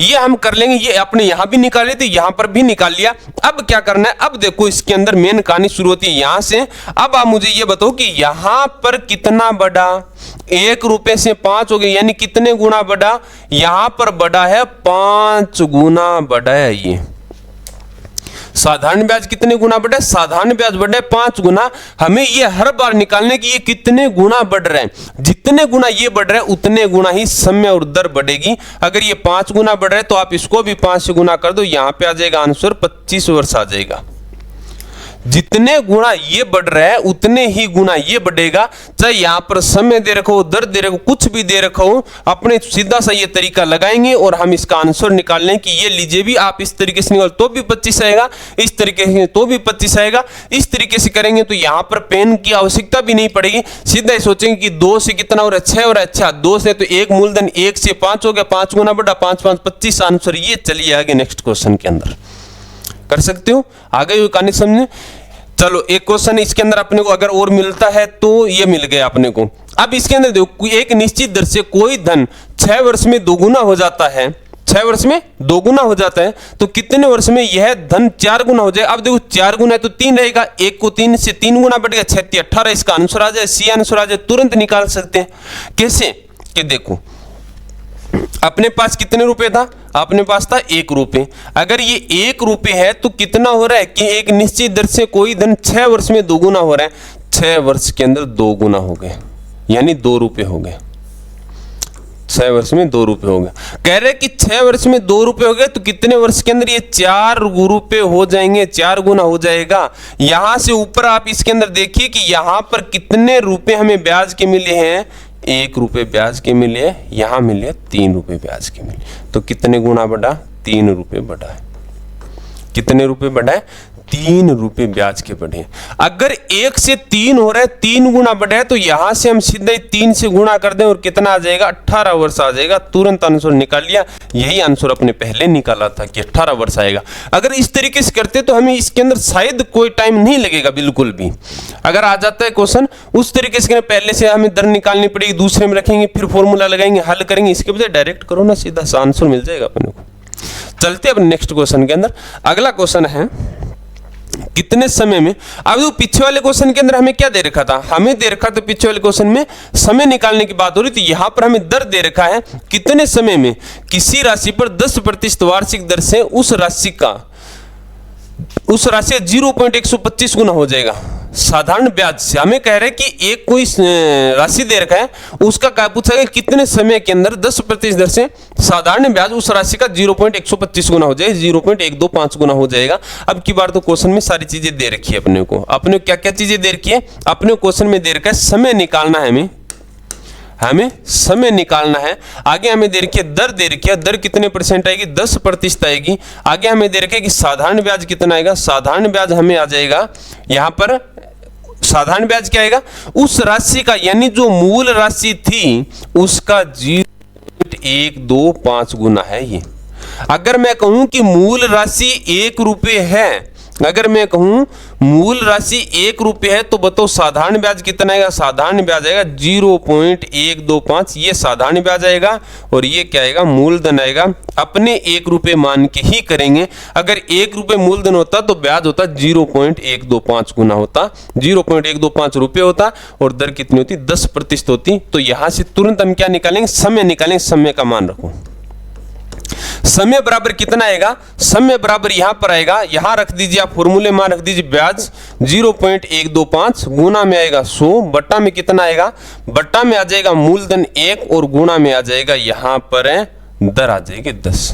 ये हम कर लेंगे, ये अपने यहां भी निकाले थे, यहां पर भी निकाल लिया। अब क्या करना है, अब देखो इसके अंदर मेन कहानी शुरू होती है यहां से। अब आप मुझे ये बताओ कि यहां पर कितना बढ़ा, 1 रुपए से 5 हो गए, यानी कितने गुना बढ़ा, यहां पर बढ़ा है 5 गुना बढ़ा है। ये साधारण ब्याज कितने गुना बढ़े, साधारण ब्याज बढ़े 5 गुना। हमें ये हर बार निकालने की ये कितने गुना बढ़ रहे हैं, जितने गुना ये बढ़ रहे हैं उतने गुना ही समय और दर बढ़ेगी। अगर ये 5 गुना बढ़ रहे हैं तो आप इसको भी 5 से गुना कर दो, यहां पे आ जाएगा आंसर 25 वर्ष आ जाएगा। जितने गुना ये बढ़ रहा है उतने ही गुना ये बढ़ेगा, चाहे यहां पर समय दे रखो, दर दे रखो, कुछ भी दे रखो, अपने सीधा सा ये तरीका लगाएंगे और हम इसका आंसर निकाल लें कि ये लीजिए भी आप इस तरीके से निकाल तो भी 25 आएगा, इस तरीके से तो भी 25 आएगा। इस तरीके से करेंगे तो यहां पर पेन की आवश्यकता भी नहीं पड़ेगी, सीधा ही सोचेंगे कि 2 से कितना और अच्छा है, और अच्छा 2 से तो एक मूलधन 1 से 5 हो गया, 5 गुना बढ़ा, 5 5 25 आंसर ये। चलिए आगे नेक्स्ट क्वेश्चन के अंदर कर सकते हो, आगे हुई कहानी समझे। चलो एक क्वेश्चन इसके अंदर अपने को अगर और मिलता है तो ये मिल गया अपने को। अब इसके अंदर देखो, एक निश्चित दर से कोई धन 6 वर्ष में दोगुना हो जाता है, 6 वर्ष में दोगुना हो जाता है, तो कितने वर्ष में यह धन 4 गुना हो जाए। अब देखो 4 गुना है तो 3 रहेगा, 1 को 3 से 3 गुना बढ़ गया, 6 3 18, इसका आंसर आ जाए, सी आंसर आ जाए। तुरंत निकाल सकते हैं। कैसे कि देखो अपने पास कितने रुपए था, अपने पास था 1 रुपए। अगर ये 1 रुपए है तो कितना हो रहा है कि एक निश्चित दर से कोई धन 6 वर्ष में दोगुना हो रहा है, 6 वर्ष के अंदर 2 गुना हो गए, यानी 2 रुपए हो गए, 6 वर्ष में 2 रुपए हो गए। कह रहे कि 6 वर्ष में 2 रुपए हो गए तो कितने वर्ष के अंदर ये 4 रुपए हो जाएंगे, 4 गुना हो जाएगा। यहां से ऊपर आप इसके अंदर देखिए कि यहां पर कितने रुपए हमें ब्याज के मिले हैं, 1 रुपए ब्याज के मिले, यहां मिले 3 रुपए ब्याज के मिले, तो कितने गुना बढ़ा, 3 रुपए बढ़ा है। कितने रुपए बढ़ा है, 3 रुपए ब्याज के बढ़े। अगर 1 से 3 हो रहा है, 3 गुना बढ़ा है, तो यहां से हम सीधे 3 से गुणा कर दें और कितना आ जाएगा, 18 वर्ष आ जाएगा। तुरंत आंसर निकाल लिया। यही आंसर अपने पहले निकाला था कि 18 वर्ष आएगा। अगर इस तरीके से करते तो हमें इसके अंदर शायद कोई टाइम नहीं लगेगा बिल्कुल भी। अगर आ जाता है क्वेश्चन उस तरीके से, पहले से हमें दर निकालनी पड़ेगी, दूसरे में रखेंगे, फिर फॉर्मूला लगाएंगे, हल करेंगे, इसके बजाय डायरेक्ट करो ना, सीधा सा आंसर मिल जाएगा अपने को। चलते हैं अब नेक्स्ट क्वेश्चन के अंदर। अगला क्वेश्चन है कितने समय में। अब वो पीछे वाले क्वेश्चन के अंदर हमें क्या दे रखा था, हमें दे रखा था पीछे वाले क्वेश्चन में समय निकालने की बात हो रही थी, यहां पर हमें दर दे रखा है कितने समय में किसी राशि पर 10% वार्षिक दर से उस राशि 0.125 गुना हो जाएगा। साधारण ब्याज से हमें कह रहे हैं कि एक कोई राशि दे रखा है, उसका क्या पूछा गया, कितने समय के अंदर 10% दर से साधारण ब्याज उस राशि का 0.125 गुना हो जाए, 0.125 गुना हो जाएगा। अब की बार तो क्वेश्चन में सारी चीजें दे रखी है अपने को। अपने क्या क्या चीजें दे रखी है, अपने क्वेश्चन में दे रखा है समय निकालना है, हमें समय निकालना है। आगे हमें दे रखी है दर, दे रखी है दर कितने परसेंट आएगी, 10% आएगी। आगे हमें दे रखा है कि साधारण ब्याज कितना आएगा, साधारण ब्याज हमें आ जाएगा यहाँ पर, साधारण ब्याज क्या आएगा, उस राशि का यानी जो मूल राशि थी उसका 0.125 गुना है ये। अगर मैं कहूं कि मूल राशि 1 रुपए है, अगर मैं कहूं मूल राशि 1 रुपए है, तो बताओ साधारण ब्याज कितना आएगा, साधारण ब्याज आएगा 0.125, ये साधारण ब्याज आएगा। और ये क्या आएगा, मूलधन आएगा। अपने 1 रुपए मान के ही करेंगे। अगर 1 रुपए मूलधन होता तो ब्याज होता 0.125 गुना होता, 0.125 रुपए होता, और दर कितनी होती, 10% होती। तो यहां से तुरंत हम क्या निकालेंगे, समय निकालेंगे। समय का मान रखो, समय बराबर कितना आएगा, समय बराबर यहां पर आएगा, यहां रख दीजिए आप फॉर्मूले मान रख दीजिए, ब्याज 0.125 गुना में आएगा 100, बट्टा में कितना आएगा, बट्टा में आ जाएगा मूलधन 1 और गुणा में आ जाएगा यहां पर दर आ जाएगी 10।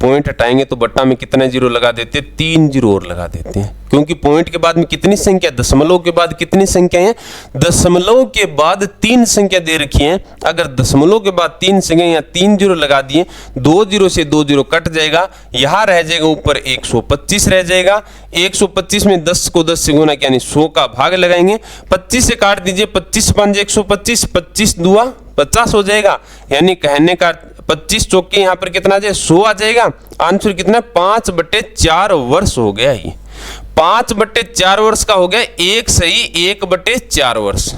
पॉइंट हटाएंगे तो बट्टा में कितने जीरो लगा देते हैं, 3 जीरो और लगा देते हैं, क्योंकि पॉइंट के बाद में कितनी संख्या, दशमलव के बाद कितनी संख्या है, दशमलव के बाद 3 संख्या दे रखी है। अगर दशमलव के बाद 3 संख्या या 3 जीरो लगा दिए, 2 जीरो से 2 जीरो कट जाएगा, यहां रह जाएगा ऊपर 125 रह जाएगा। 125 में 10 को 10 से गुना यानी 100 का भाग लगाएंगे, 25 से काट दीजिए, 25 5 125, 25 दुआ 50 हो जाएगा, यानी कहने का 25 चौके यहाँ पर कितना आ जाए, 100 आ जाएगा। आंसर कितना, 5/4 वर्ष हो गया। ये 5/4 वर्ष का हो गया, 1 सही 1/4 वर्ष,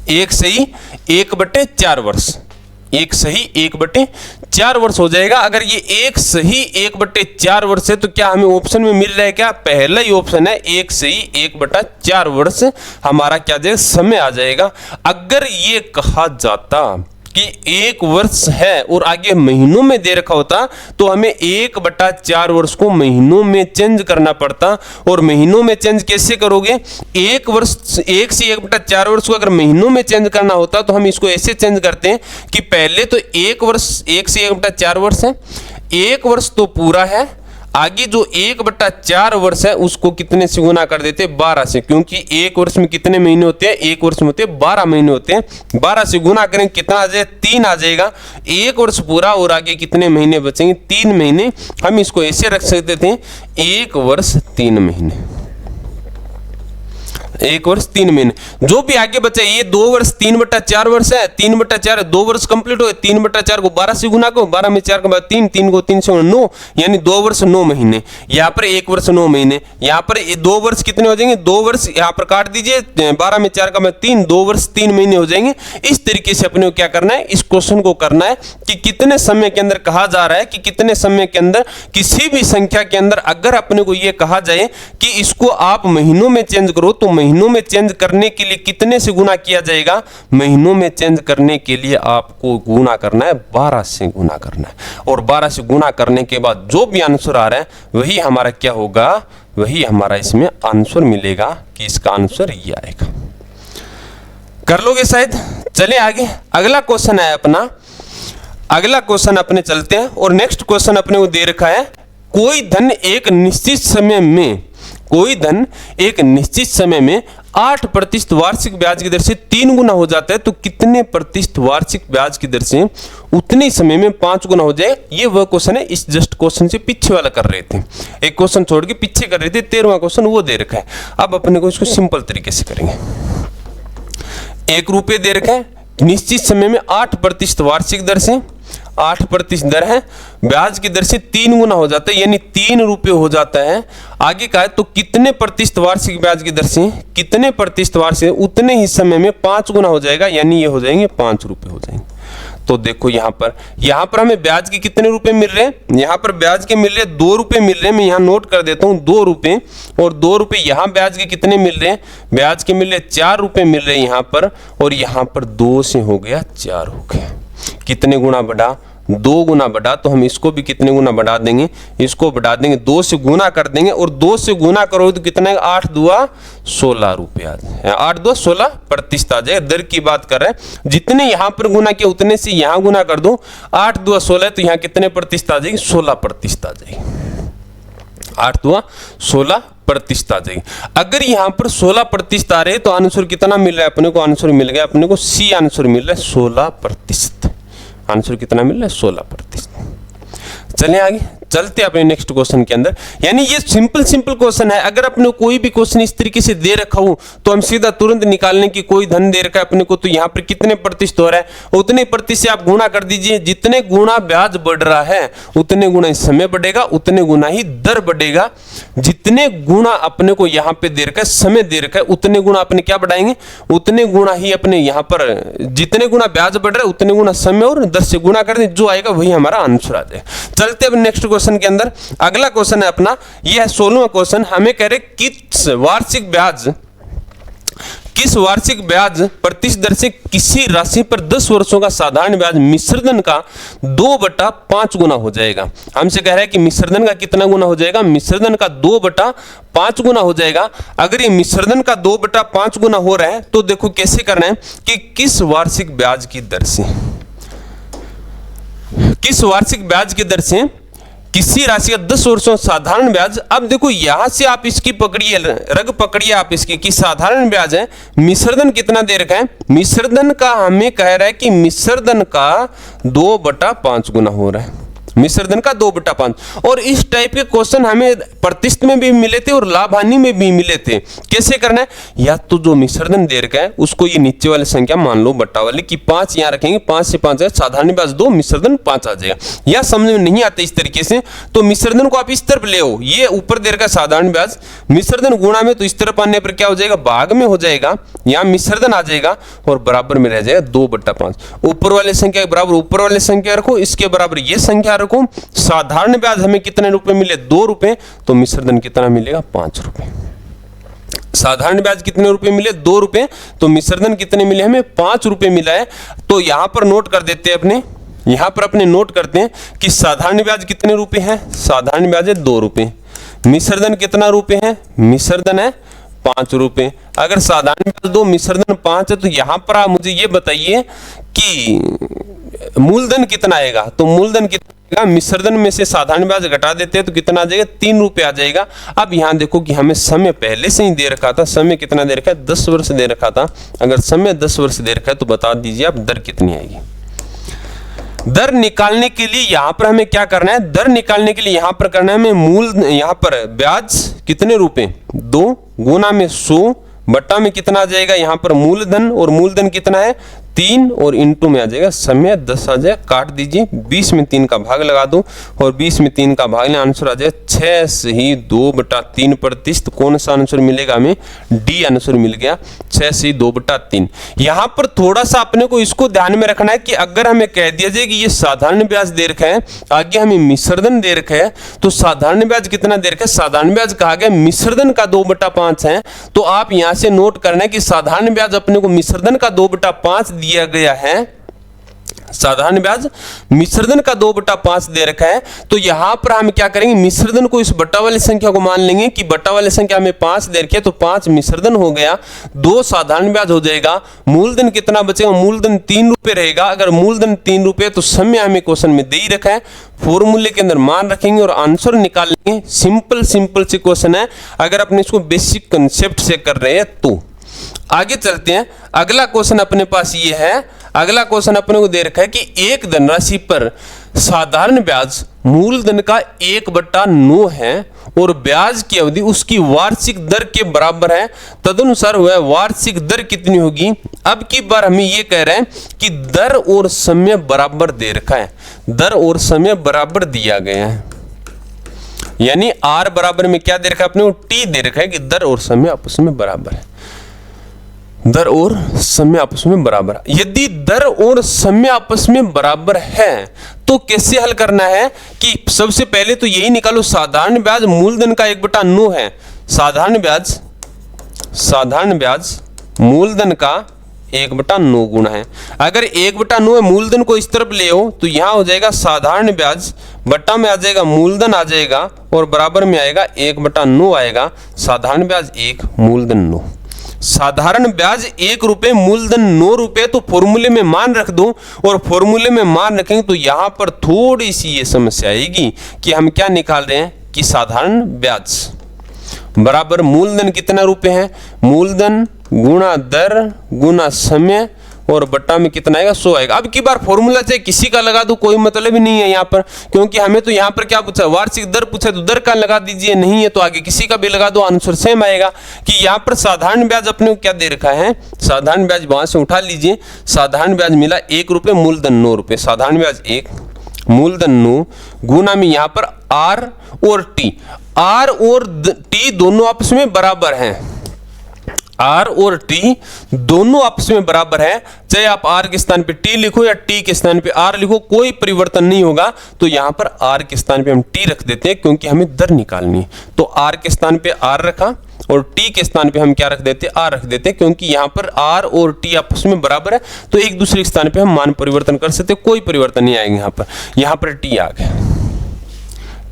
1 सही 1/4 वर्ष, 1 सही 1/4 4 वर्ष हो जाएगा। अगर ये एक सही 1/4 वर्ष है तो क्या हमें ऑप्शन में मिल रहा है, क्या पहला ही ऑप्शन है, एक सही 1/4 वर्ष हमारा क्या जाएगा, समय आ जाएगा। अगर ये कहा जाता कि 1 वर्ष है और आगे महीनों में दे रखा होता तो हमें 1/4 वर्ष को महीनों में चेंज करना पड़ता। और महीनों में चेंज कैसे करोगे, 1 वर्ष 1 से 1/4 वर्ष को अगर महीनों में चेंज करना होता तो हम इसको ऐसे चेंज करते हैं कि पहले तो 1 वर्ष 1 से 1/4 वर्ष है, 1 वर्ष तो पूरा है, आगे जो 1/4 वर्ष है उसको कितने से गुना कर देते, 12 से, क्योंकि 1 वर्ष में कितने महीने होते हैं, 1 वर्ष में होते हैं 12 महीने होते हैं। 12 से गुना करें कितना आ जाएगा, 3 आ जाएगा। 1 वर्ष पूरा और आगे कितने महीने बचेंगे, 3 महीने। हम इसको ऐसे रख सकते थे, 1 वर्ष 3 महीने, 1 वर्ष 3 महीने। जो भी आगे बचे ये 2 वर्ष 3/4 वर्ष है, 3/4 2 वर्ष कंप्लीट हो गए, 3/4 को 12 से गुना करो, 12 में 4 के बाद 3, 3 को 3 से 9, यानी 2 वर्ष 9 महीने। यहाँ पर 1 वर्ष 9 महीने, यहाँ पर 2 वर्ष कितने हो जाएंगे, 2 वर्ष यहाँ पर काट दीजिए, 12 में 4 का बाद 3, 2 वर्ष 3 महीने हो जाएंगे। इस तरीके से अपने को क्या करना है, इस क्वेश्चन को करना है कि कितने समय के अंदर कहा जा रहा है कि कितने समय के अंदर किसी भी संख्या के अंदर अगर अपने को ये कहा जाए कि इसको आप महीनों में चेंज करो तो महीनों में चेंज करने के लिए कितने से गुना किया जाएगा, महीनों में चेंज करने के लिए आपको गुना करना है, 12 से गुना करना है। और 12 से गुना करने के बाद जो भी आंसर आ रहा है वही हमारा क्या होगा, वही हमारा इसमें आंसर मिलेगा कि इसका आंसर ये आएगा। कर लोगे शायद। चले आगे, अगला क्वेश्चन है अपना, अगला क्वेश्चन अपने चलते हैं। और नेक्स्ट क्वेश्चन अपने को दे रखा है, कोई धन एक निश्चित समय में, कोई धन एक निश्चित समय में 8% वार्षिक ब्याज की दर से 3 गुना हो जाता है तो कितने प्रतिशत वार्षिक ब्याज की दर से उतने समय में 5 गुना हो जाए। ये वह क्वेश्चन है, इस जस्ट क्वेश्चन से पीछे वाला कर रहे थे, एक क्वेश्चन छोड़ के पीछे कर रहे थे, 13वां क्वेश्चन वो दे रखा है। अब अपने को इसको सिंपल तरीके से करेंगे। 1 रुपये दे रखा है, निश्चित समय में 8% वार्षिक दर से, 8% दर है, ब्याज की दर से 3 गुना हो जाता है यानी 3 रुपये हो जाता है। आगे का है तो कितने प्रतिशत वार्षिक ब्याज की दर से, कितने प्रतिशत वार्षिक, उतने ही समय में 5 गुना हो जाएगा यानी ये हो जाएंगे 5 रुपये हो जाएंगे। तो देखो यहाँ पर हमें ब्याज के कितने रुपए मिल रहे हैं, यहाँ पर ब्याज के मिल रहे हैं 2 रुपये मिल रहे हैं। मैं यहाँ नोट कर देता हूँ 2 रुपये, और 2 रुपये यहाँ ब्याज के कितने मिल रहे हैं, ब्याज के मिल रहे 4 रुपये मिल रहे हैं यहाँ पर, और यहाँ पर 2 से हो गया 4 हो गया। कितने गुना बढ़ा, 2 गुना बढ़ा। तो हम इसको भी कितने गुना बढ़ा देंगे, इसको बढ़ा देंगे, 2 से गुना कर देंगे, और 2 से गुना करोगे तो कितना है, 8 दूआ 16 रुपये आ जाए, 8 दूआ 16% आ जाए। दर की बात कर रहे हैं, जितने यहाँ पर गुना किया उतने से यहाँ गुना कर दो, 8 दूआ 16 तो यहाँ कितने प्रतिशत आ जाएगी, 16% आ जाएगी। 8 दूआ 16% आ जाएगी। अगर यहाँ पर 16% आ रहे तो आंसर कितना मिल रहा है अपने को, आंसर मिल गया अपने को सी आंसर मिल रहा है 16%। आंसर कितना मिल रहा है, 16%। चलें आगे, चलते अपने नेक्स्ट क्वेश्चन के अंदर। यानी ये सिंपल क्वेश्चन है। अगर अपने कोई भी क्वेश्चन इस तरीके से दे रखा हो तो हम सीधा तुरंत निकालने की, कोई धन दे रखा है अपने को तो यहाँ पर कितने प्रतिशत हो रहा है, उतने प्रतिशत से आप गुणा कर दीजिए। जितने गुना ब्याज बढ़ रहा है उतने गुना समय बढ़ेगा, उतने गुना ही दर बढ़ेगा। जितने गुना अपने को यहाँ पे दे रखा है, समय दे रखा है, उतने गुना अपने क्या बढ़ाएंगे, उतने गुना ही अपने यहाँ पर, जितने गुना ब्याज बढ़ रहा है उतने गुना समय और दर से गुणा कर दें, जो आएगा वही हमारा आंसर आ जाएगा। चलते अब नेक्स्ट क्वेश्चन के अंदर। अगला क्वेश्चन है अपना, यह है 16वां क्वेश्चन। हमें कह रहे किस वार्षिक ब्याज प्रतिशत दर से किसी राशि पर 10 वर्षों का साधारण ब्याज मिश्रधन का 2/5 गुना हो जाएगा। हमसे कह रहा है कि मिश्रधन का कितना गुना हो जाएगा, मिश्रधन का 2/5 गुना हो जाएगा। अगर ये मिश्रधन का 2/5 गुना हो रहा है तो देखो कैसे करना है कि किस वार्षिक ब्याज की दर से, किस वार्षिक ब्याज की दर से किसी राशि का 10 वर्षों साधारण ब्याज। अब देखो यहां से आप इसकी पकड़िए, रग पकड़िए आप इसकी कि साधारण ब्याज है, मिश्रधन कितना दे रखा है, मिश्रधन का हमें कह रहा है कि मिश्रधन का 2/5 गुना हो रहा है। मिश्र धन का 2/5। और इस टाइप के क्वेश्चन हमें प्रतिशत में भी मिले थे और लाभ हानि में भी मिले थे। कैसे करना है, या तो जो मिश्र धन दे रखा है उसको ये नीचे वाली संख्या मान लो बट्टा वाले की 5 यहाँ रखेंगे, 5 से 5 साधारण ब्याज 2 मिश्र धन 5 आ जाएगा। या समझ में नहीं आता इस तरीके से तो मिश्र धन को आप इस तरफ ले आओ, ये ऊपर दे रखा साधारण ब्याज, मिश्र धन गुणा में, तो इस तरफ आने पर क्या हो जाएगा, भाग में हो जाएगा, यहाँ मिश्र धन आ जाएगा और बराबर में रह जाएगा 2/5। ऊपर वाले संख्या के बराबर ऊपर वाले संख्या रखो, इसके बराबर ये संख्या रखो। साधारण ब्याज हमें कितने रुपए मिले, 2 रुपए, तो मिश्र धन कितना मिलेगा, 5 रुपए। साधारण ब्याज कितने रुपए मिले, 2 रुपए, तो मिश्र धन कितने मिले, हमें 5 रुपए मिला है। तो यहां पर नोट कर देते हैं अपने, यहां पर अपने नोट करते हैं कि साधारण ब्याज कितने रुपए हैं, साधारण ब्याज है 2 रुपए, मिश्र धन कितना रुपए है, मिश्र धन है 5 रुपए। अगर साधारण ब्याज 2 मिश्र धन 5 है तो यहां पर आप मुझे ये बताइए कि मूलधन कितना आएगा, तो मूलधन कितना आएगा, मिश्र धन में से साधारण ब्याज घटा देते हैं तो कितना आ जाएगा, 3 रुपए आ जाएगा। अब यहां देखो कि हमें समय पहले से ही दे रखा था, समय कितना दे रखा है, 10 वर्ष दे रखा था। अगर समय 10 वर्ष दे रखा है तो बता दीजिए आप दर कितनी आएगी। दर निकालने के लिए यहां पर हमें क्या करना है, दर निकालने के लिए यहां पर करना है हमें मूल, यहां पर ब्याज कितने रुपए, 2 गुना में 100 बट्टा में कितना आ जाएगा, यहां पर मूलधन, और मूलधन कितना है 3, और इंटू में आ जाएगा समय 10 आ जाएगा। काट दीजिए, 20 में 3 का भाग लगा दो और 20 में 3 का भाग लें, आंसर आ जाएगा 6 से ही 2/3%। कौन सा आंसर मिलेगा, हमें डी आंसर मिल गया, 6 से 2/3। यहां पर थोड़ा सा अपने को इसको ध्यान में रखना है कि अगर हमें कह दिया जाए कि ये साधारण ब्याज दे रखा है, आगे हमें मिश्र धन दे रखा है, तो साधारण ब्याज कितना दे रखा है, साधारण ब्याज कहा गया मिश्र धन का 2/5 है। तो आप यहां से नोट करना है कि साधारण ब्याज अपने को मिश्र धन का 2/5 दिया गया है, साधारण ब्याज मिश्र धन का 2/5 दे रखा है। तो यहां पर हम क्या करेंगे, मिश्र धन को इस बट्टा वाली संख्या को मान लेंगे कि बट्टा वाली संख्या में 5 दे रखी है, तो 5 मिश्र धन हो गया, 2 साधारण ब्याज हो जाएगा। मूलधन कितना बचेगा, मूलधन 3 रुपए रहेगा। अगर मूलधन 3 रुपए तो समय हमें क्वेश्चन में दे ही रखा है, फॉर्मूले के अंदर मान रखेंगे और आंसर निकाल लेंगे। सिंपल सी क्वेश्चन है, अगर अपने इसको बेसिक कंसेप्ट से कर रहे हैं तो। आगे चलते हैं, अगला क्वेश्चन अपने पास ये है, अगला क्वेश्चन अपने को दे रखा है कि एक धनराशि पर साधारण ब्याज मूलधन का 1/9 है और ब्याज की अवधि उसकी वार्षिक दर के बराबर है, तदनुसार वह वार्षिक दर कितनी होगी। अब की बार हमें यह कह रहे हैं कि दर और समय बराबर दे रखा है, दर और समय बराबर दिया गया है, यानी आर बराबर में क्या दे रखा है, अपने को टी दे रखा है कि दर और समय आपस में बराबर है, दर और समय आपस में बराबर। यदि दर और समय आपस में बराबर है तो कैसे हल करना है कि सबसे पहले तो यही निकालो, साधारण ब्याज मूलधन का 1/9 है, साधारण ब्याज मूलधन का 1/9 गुना है। अगर 1/9 है, मूलधन को इस तरफ ले आओ तो यहां हो जाएगा साधारण ब्याज, बट्टा में आ जाएगा मूलधन आ जाएगा और बराबर में आएगा 1/9 आएगा, साधारण ब्याज 1 मूलधन 9। साधारण ब्याज 1 रुपए मूलधन 9 रुपए, तो फॉर्मूले में मान रख दो, और फॉर्मूले में मान रखेंगे तो यहां पर थोड़ी सी ये समस्या आएगी कि हम क्या निकाल रहे हैं कि साधारण ब्याज बराबर मूलधन कितना रुपए है, मूलधन गुणा दर गुणा समय और बट्टा में कितना आएगा 100 आएगा। अब की बार फॉर्मूला चाहे किसी का लगा दो, कोई मतलब ही नहीं है यहाँ पर, क्योंकि हमें तो यहाँ पर क्या पूछा, वार्षिक दर पूछा तो दर का लगा दीजिए, नहीं है तो आगे किसी का भी लगा दो, आंसर सेम आएगा। कि यहाँ पर साधारण ब्याज अपने को क्या दे रखा है, साधारण ब्याज वहां से उठा लीजिए, साधारण ब्याज मिला 1 रुपए मूलधन 9 रुपए, साधारण ब्याज 1 मूलधन 9 गुना में यहाँ पर आर और टी, आर और टी दोनों आपस में बराबर हैं, आर और टी दोनों आपस में बराबर है, चाहे आप आर के स्थान पे टी लिखो या टी के स्थान पे आर लिखो, कोई परिवर्तन नहीं होगा। तो यहां पर आर के स्थान पे हम टी रख देते हैं क्योंकि हमें दर निकालनी है, तो आर के स्थान पे आर रखा और टी के स्थान पे हम क्या रख देते, आर रख देते, क्योंकि यहां पर आर और टी आपस में बराबर है, तो एक दूसरे के स्थान पे हम मान परिवर्तन कर सकते, कोई परिवर्तन नहीं आएगा। यहाँ पर टी आ गया,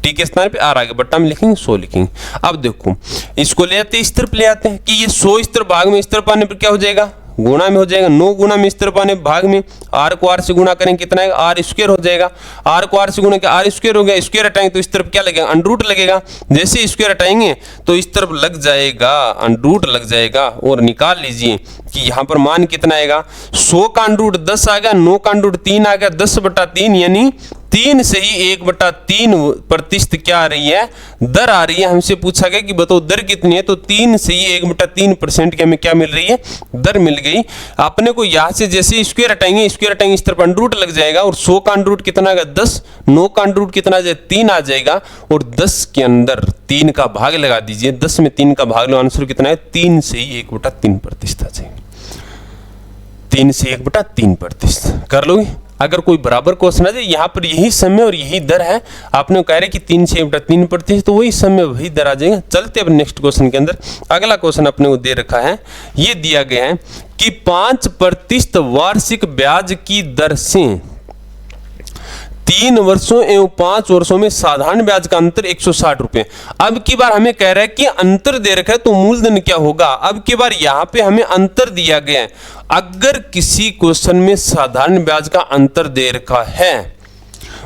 टी के स्थान पे आर आगे, बट्टा में लिखेंगे 100 लिखेंगे। अब देखो इसको ले आते, इस तरफ ले आते हैं कि ये 100 इस तरफ भाग में, इस तरफ आने पर क्या हो जाएगा, गुणा में हो जाएगा, 9 गुणा में इस तरफ आने भाग में, आर को आर से गुणा करेंगे कितना है, आर स्क्वायर हो जाएगा, आर को आर से गुणा आर स्क्वायर हो गया, स्क्वायर हटाएंगे तो इस तरफ क्या लगेगा, अंडरूट लगेगा, जैसे स्क्वायर हटाएंगे तो इस तरफ लग जाएगा, अंडरूट लग जाएगा, और निकाल लीजिए कि यहाँ पर मान कितना आएगा, 100 का अंडरूट 10 आ गया, 9 का अंडरूट 3 आ गया, 10/3 यानी 3 से ही 1/3% क्या आ रही है, दर आ रही है। हमसे पूछा गया कि बताओ दर कितनी है, तो 3 से ही 1/3% की हमें क्या मिल रही है, दर मिल गई। अपने को यहाँ से जैसे स्क्वायर हटाएंगे इस तरफ अंडर रूट लग जाएगा, और 100 का अंडर रूट कितना आएगा 10, 9 का अंडर रूट कितना आ जाएगा 3 आ जाएगा, और 10 के अंदर 3 का भाग लगा दीजिए, 10 में 3 का भाग लो, आंसर कितना है 3 से ही 1/3% आ जाएगा। 3 से 1/3% कर लोगे। अगर कोई बराबर क्वेश्चन आ जाए, यहाँ पर यही समय और यही दर है, आपने कह रहे कि 3 से 1/3%, तो वही समय वही दर आ जाएगा। चलते अब नेक्स्ट क्वेश्चन के अंदर। अगला क्वेश्चन अपने को दे रखा है, ये दिया गया है कि 5% वार्षिक ब्याज की दर से 3 वर्षों एवं 5 वर्षों में साधारण ब्याज का अंतर 160 रुपए। अब की बार हमें कह रहा है कि अंतर दे रखा है तो मूलधन क्या होगा। अब की बार यहां पे हमें अंतर दिया गया है। अगर किसी क्वेश्चन में साधारण ब्याज का अंतर दे रखा है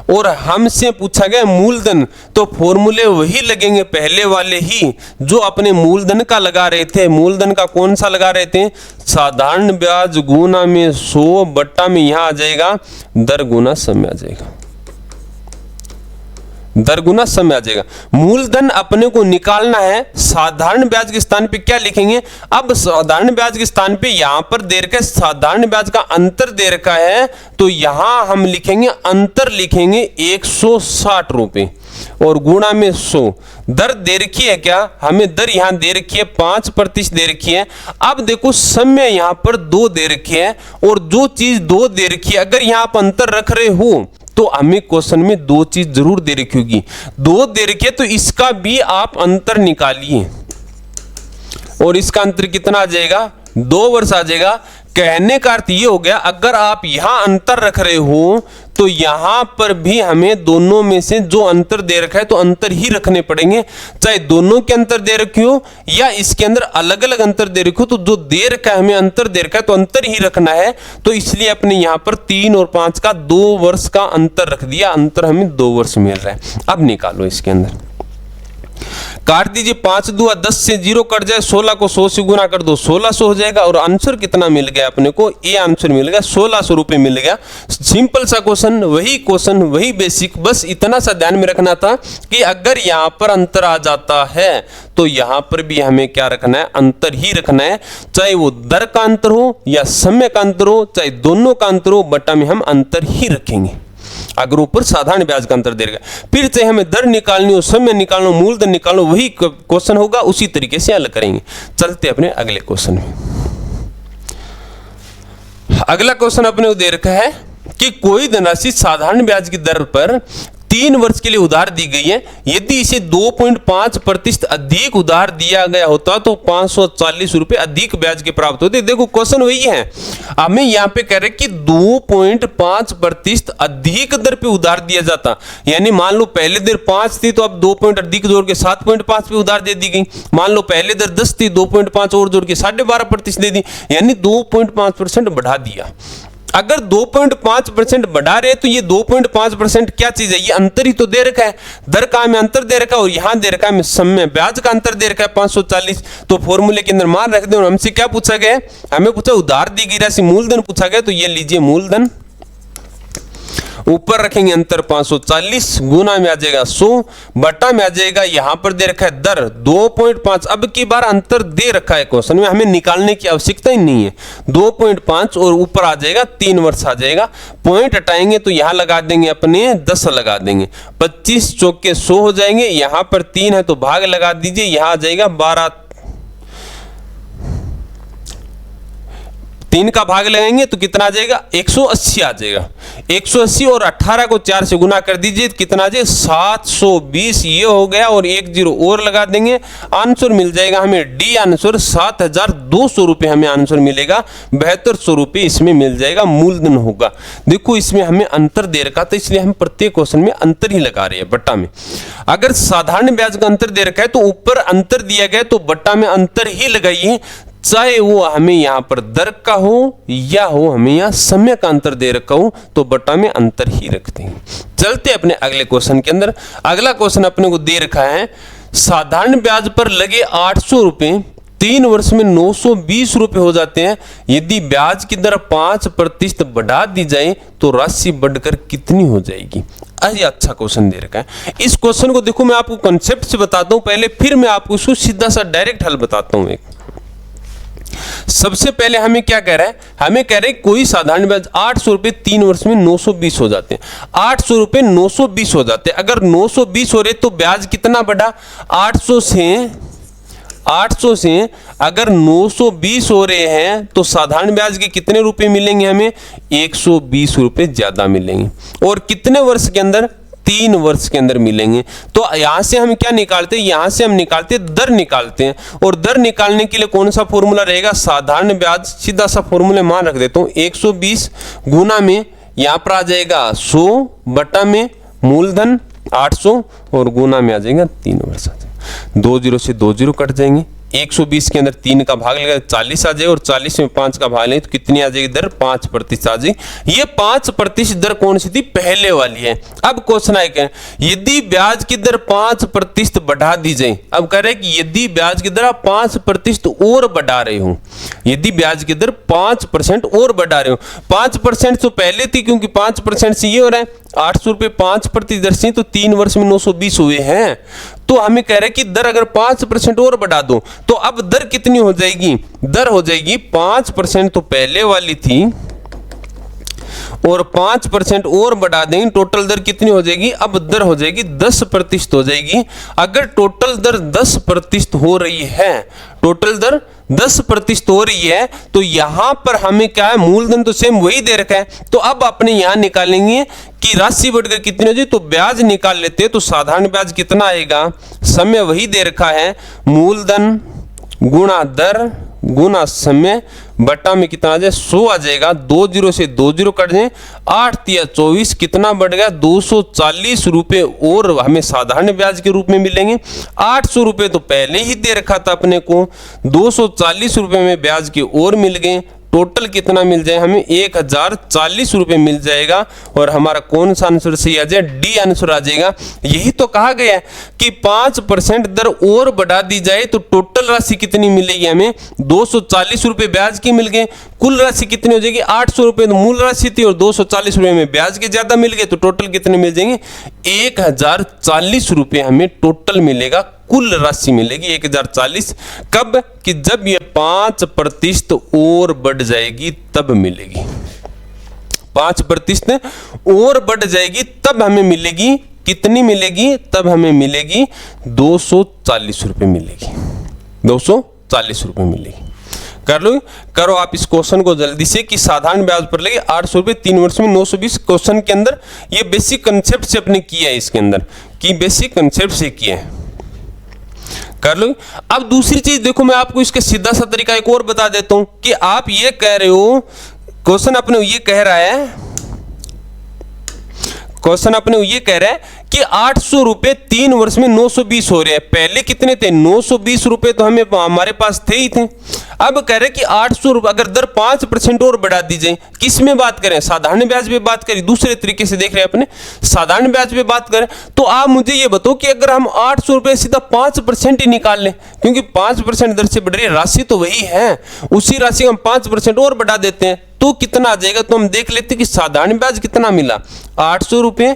और हमसे पूछा गया मूलधन, तो फॉर्मूले वही लगेंगे पहले वाले ही जो अपने मूलधन का लगा रहे थे। मूलधन का कौन सा लगा रहे थे, साधारण ब्याज गुना में 100 बट्टा में यहां आ जाएगा दर गुना समय आ जाएगा, दर गुना समय आ जाएगा। मूलधन अपने को निकालना है, साधारण ब्याज के स्थान पे क्या लिखेंगे। अब साधारण ब्याज के स्थान पे यहां पर दे रखा है साधारण ब्याज का अंतर दे रखा है, तो यहां हम लिखेंगे अंतर लिखेंगे 160 रुपए और गुणा में 100। दर दे रखी है क्या, हमें दर यहां दे रखी है 5% दे रखी है। अब देखो समय यहां पर 2 दे रखी है, और जो चीज 2 दे रखी है अगर यहां आप अंतर रख रहे हो तो हमें क्वेश्चन में 2 चीज जरूर दे रखी होगी। 2 दे रखी है तो इसका भी आप अंतर निकालिए, और इसका अंतर कितना आ जाएगा 2 वर्ष आ जाएगा। कहने का अर्थ ये हो गया, अगर आप यहां अंतर रख रहे हो तो यहां पर भी हमें दोनों में से जो अंतर दे रखा है तो अंतर ही रखने पड़ेंगे, चाहे दोनों के अंतर दे रखे हो या इसके अंदर अलग अलग अंतर दे रखे हो। तो जो दे रखा है हमें अंतर दे रखा है तो अंतर ही रखना है, तो इसलिए अपने यहां पर 3 और 5 का 2 वर्ष का अंतर रख दिया। अंतर हमें 2 वर्ष मिल रहा है। अब निकालो इसके अंदर, काट दीजिए 5 दूआ 10 से 0 कट जाए, 16 को 100 से गुना कर दो 1600 हो जाएगा, और आंसर कितना मिल गया अपने को, ये आंसर मिल गया 1600 रुपए मिल गया। सिंपल सा क्वेश्चन वही बेसिक, बस इतना सा ध्यान में रखना था कि अगर यहाँ पर अंतर आ जाता है तो यहाँ पर भी हमें क्या रखना है, अंतर ही रखना है। चाहे वो दर का अंतर हो या समय का अंतर हो, चाहे दोनों का अंतर हो, बटा में हम अंतर ही रखेंगे अगर ऊपर साधारण ब्याज का अंतर देगा। फिर चाहे हमें दर निकालनी हो, समय निकालना हो, मूलधन निकालना हो, वही क्वेश्चन होगा, उसी तरीके से हल करेंगे। चलते अपने अगले क्वेश्चन में। अगला क्वेश्चन अपने को दे रखा है कि कोई धनराशि साधारण ब्याज की दर पर 3 वर्ष के लिए उधार दी गई है। यदि इसे 2.5% अधिक उधार दिया गया होता तो 540 रुपए अधिक ब्याज के प्राप्त होते। देखो क्वेश्चन वही है, हमें यहाँ पे कह रहे कि 2.5% अधिक दर पे उधार दिया जाता, यानी मान लो पहले दर 5 थी तो अब 2 पॉइंट अधिक जोड़ के 7.5 पे उधार दे दी गई। मान लो पहले दर 10 थी, 2.5 और जोड़ के 12.5% दे दी, यानी 2.5% बढ़ा दिया। अगर 2.5% बढ़ा रहे तो ये 2.5% क्या चीज है, ये अंतर ही तो दे रखा है। दर का हमें अंतर दे रखा है और यहां दे रखा है हमें समय ब्याज का अंतर दे रखा है 540। तो फॉर्मूले के अंदर मान रख दे। और हमसे क्या पूछा गया, हमें पूछा उधार दी गई राशि मूलधन पूछा गया, तो ये लीजिए मूलधन, ऊपर रखेंगे अंतर 540, गुना में आ जाएगा 100, बटा में आ जाएगा यहां पर दे रखा है दर 2.5। अब की बार अंतर दे रखा है क्वेश्चन में, हमें निकालने की आवश्यकता ही नहीं है। 2.5 और ऊपर आ जाएगा 3 वर्ष आ जाएगा। पॉइंट हटाएंगे तो यहां लगा देंगे अपने 10 लगा देंगे, 25 चौके 100 हो जाएंगे। यहां पर 3 है तो भाग लगा दीजिए, यहां आ जाएगा 12, 3 का भाग लगाएंगे तो कितना आ जाएगा 180 आ जाएगा। 180 और 18 को 4 से गुना कर दीजिए, कितना आ जाएगा 720। ये हो गया और 1 0 और लगा देंगे, आंसर मिल जाएगा हमें डी आंसर 7200 रुपये हमें आंसर मिलेगा। 7200 रुपये इसमें मिल जाएगा, मूलधन होगा। देखो इसमें हमें अंतर दे रखा था, इसलिए हम प्रत्येक क्वेश्चन में अंतर ही लगा रहे हैं बट्टा में। अगर साधारण ब्याज का अंतर दे रखा है तो ऊपर अंतर दिया गया तो बट्टा में अंतर ही लगाइए, चाहे वो हमें यहां पर दर का हो या हो हमें यहां समय का अंतर दे रखा हो, तो बटा में अंतर ही रखते हैं। चलते अपने अगले क्वेश्चन के अंदर। अगला क्वेश्चन अपने को दे रखा है, साधारण ब्याज पर लगे 800 रुपए 3 वर्ष में 920 रुपए हो जाते हैं। यदि ब्याज की दर 5% बढ़ा दी जाए तो राशि बढ़कर कितनी हो जाएगी? अरे अच्छा क्वेश्चन दे रखा है। इस क्वेश्चन को देखो मैं आपको कॉन्सेप्ट से बताता हूं पहले, फिर मैं आपको इसको सीधा सा डायरेक्ट हल बताता हूं। एक सबसे पहले हमें क्या कह रहा है, हमें कह रहा है कोई साधारण ब्याज 800 रुपए 3 वर्ष में 920 हो जाते हैं। 800 रुपए 920 हो जाते हैं। अगर 920 हो रहे तो ब्याज कितना बढ़ा? 800 से अगर 920 हो रहे हैं तो साधारण ब्याज के कितने रुपए मिलेंगे? हमें 120 रुपए ज्यादा मिलेंगे। और कितने वर्ष के अंदर? 3 वर्ष के अंदर मिलेंगे। तो यहां से हम क्या निकालते हैं? यहां से हम निकालते हैं दर निकालते हैं। और दर निकालने के लिए कौन सा फॉर्मूला रहेगा? साधारण ब्याज। सीधा सा फॉर्मूला मान रख देता हूं, 120 गुना में यहां पर आ जाएगा 100 बटा में मूलधन 800 और गुना में आ जाएगा 3 वर्ष। 2 जीरो से 2 जीरो कट जाएंगे। 120 के अंदर 3 का भाग लगेगा 40 आ जाएगा और 40 में 5 का भाग लें तो कितनी आ जाएगी दर? 5% आ जाएगी। ये 5% दर कौन सी थी? पहले वाली है। अब क्वेश्चन आएगा यदि ब्याज की दर 5% बढ़ा दी जाए। अब कह रहे हैं कि यदि ब्याज की दर आप 5% और बढ़ा रहे हो, यदि ब्याज की दर 5% और बढ़ा रहे हो, 5% तो पहले थी क्योंकि 5% से ये हो रहा है 800 रुपए 5% दर से तो 3 वर्ष में 920 हुए हैं। तो हमें कह रहे हैं कि दर अगर 5% और बढ़ा दो तो अब दर कितनी हो जाएगी? दर हो जाएगी 5% तो पहले वाली थी और 5% और बढ़ा देंगे, टोटल दर कितनी हो जाएगी? अब दर हो जाएगी 10% हो जाएगी। अगर टोटल दर 10% हो रही है, टोटल दर 10% हो रही है तो यहां पर हमें क्या है? मूलधन तो सेम वही दे रखा है। तो अब अपने यहां निकालेंगे कि राशि बढ़कर कितनी हो जाए, तो ब्याज निकाल लेते हैं। तो साधारण ब्याज कितना आएगा? समय वही दे रखा है, मूलधन गुणा दर गुना समय बटा में कितना आ जाए? 100 आ जाएगा। 2 जीरो से 2 जीरो कट जाए, 8 तिया 24, कितना बढ़ गया? 240 रुपए और हमें साधारण ब्याज के रूप में मिलेंगे। 800 रुपए तो पहले ही दे रखा था अपने को, 240 रुपए में ब्याज के और मिल गए। टोटल कितना मिल जाए? हमें 1040 रुपए मिल जाएगा। और हमारा कौन सा आंसर सही आ जाए? डी आंसर आ जाएगा। यही तो कहा गया है कि 5% दर और बढ़ा दी जाए तो टोटल राशि कितनी मिलेगी? हमें 240 रुपए ब्याज की मिल गए। कुल राशि कितनी हो जाएगी? 800 रुपए तो मूल राशि थी और 240 रुपए में ब्याज के ज्यादा मिल गए तो टोटल कितने मिल जाएंगे? 1040 रुपए हमें टोटल मिलेगा, कुल राशि मिलेगी 1040। कब? कि जब ये 5% और बढ़ जाएगी तब मिलेगी। 5% और बढ़ जाएगी तब हमें मिलेगी। कितनी मिलेगी? तब हमें मिलेगी 240 रुपए मिलेगी। 240 रुपए मिलेगी। कर लो, करो आप इस क्वेश्चन को जल्दी से कि साधारण ब्याज पर लगे 800 रुपए 3 वर्ष में 920। क्वेश्चन के अंदर ये बेसिक कंसेप्ट से अपने किया है, इसके अंदर कि बेसिक कंसेप्ट से किया है। कर लो। अब दूसरी चीज देखो, मैं आपको इसका सीधा सा तरीका एक और बता देता हूं कि आप ये कह रहे हो, क्वेश्चन अपने ये कह रहा है, क्वेश्चन अपने ये कह रहा है कि 800 रुपए 3 वर्ष में 920 हो रहे हैं। पहले कितने थे? 920 रुपए तो हमें हमारे पास थे ही थे। अब कह रहे कि 800 रुपए अगर दर 5% और बढ़ा दी जाए, किस में बात करें? साधारण ब्याज पे बात करें। दूसरे तरीके से देख रहे हैं अपने, साधारण ब्याज पे बात करें तो आप मुझे ये बताओ कि अगर हम 800 रुपए सीधा 5% ही निकाल लें, क्योंकि 5% दर से बढ़ रही है, राशि तो वही है, उसी राशि को हम 5% और बढ़ा देते हैं तो कितना आ जाएगा? तो हम देख लेते हैं कि साधारण ब्याज कितना मिला। 800 रुपए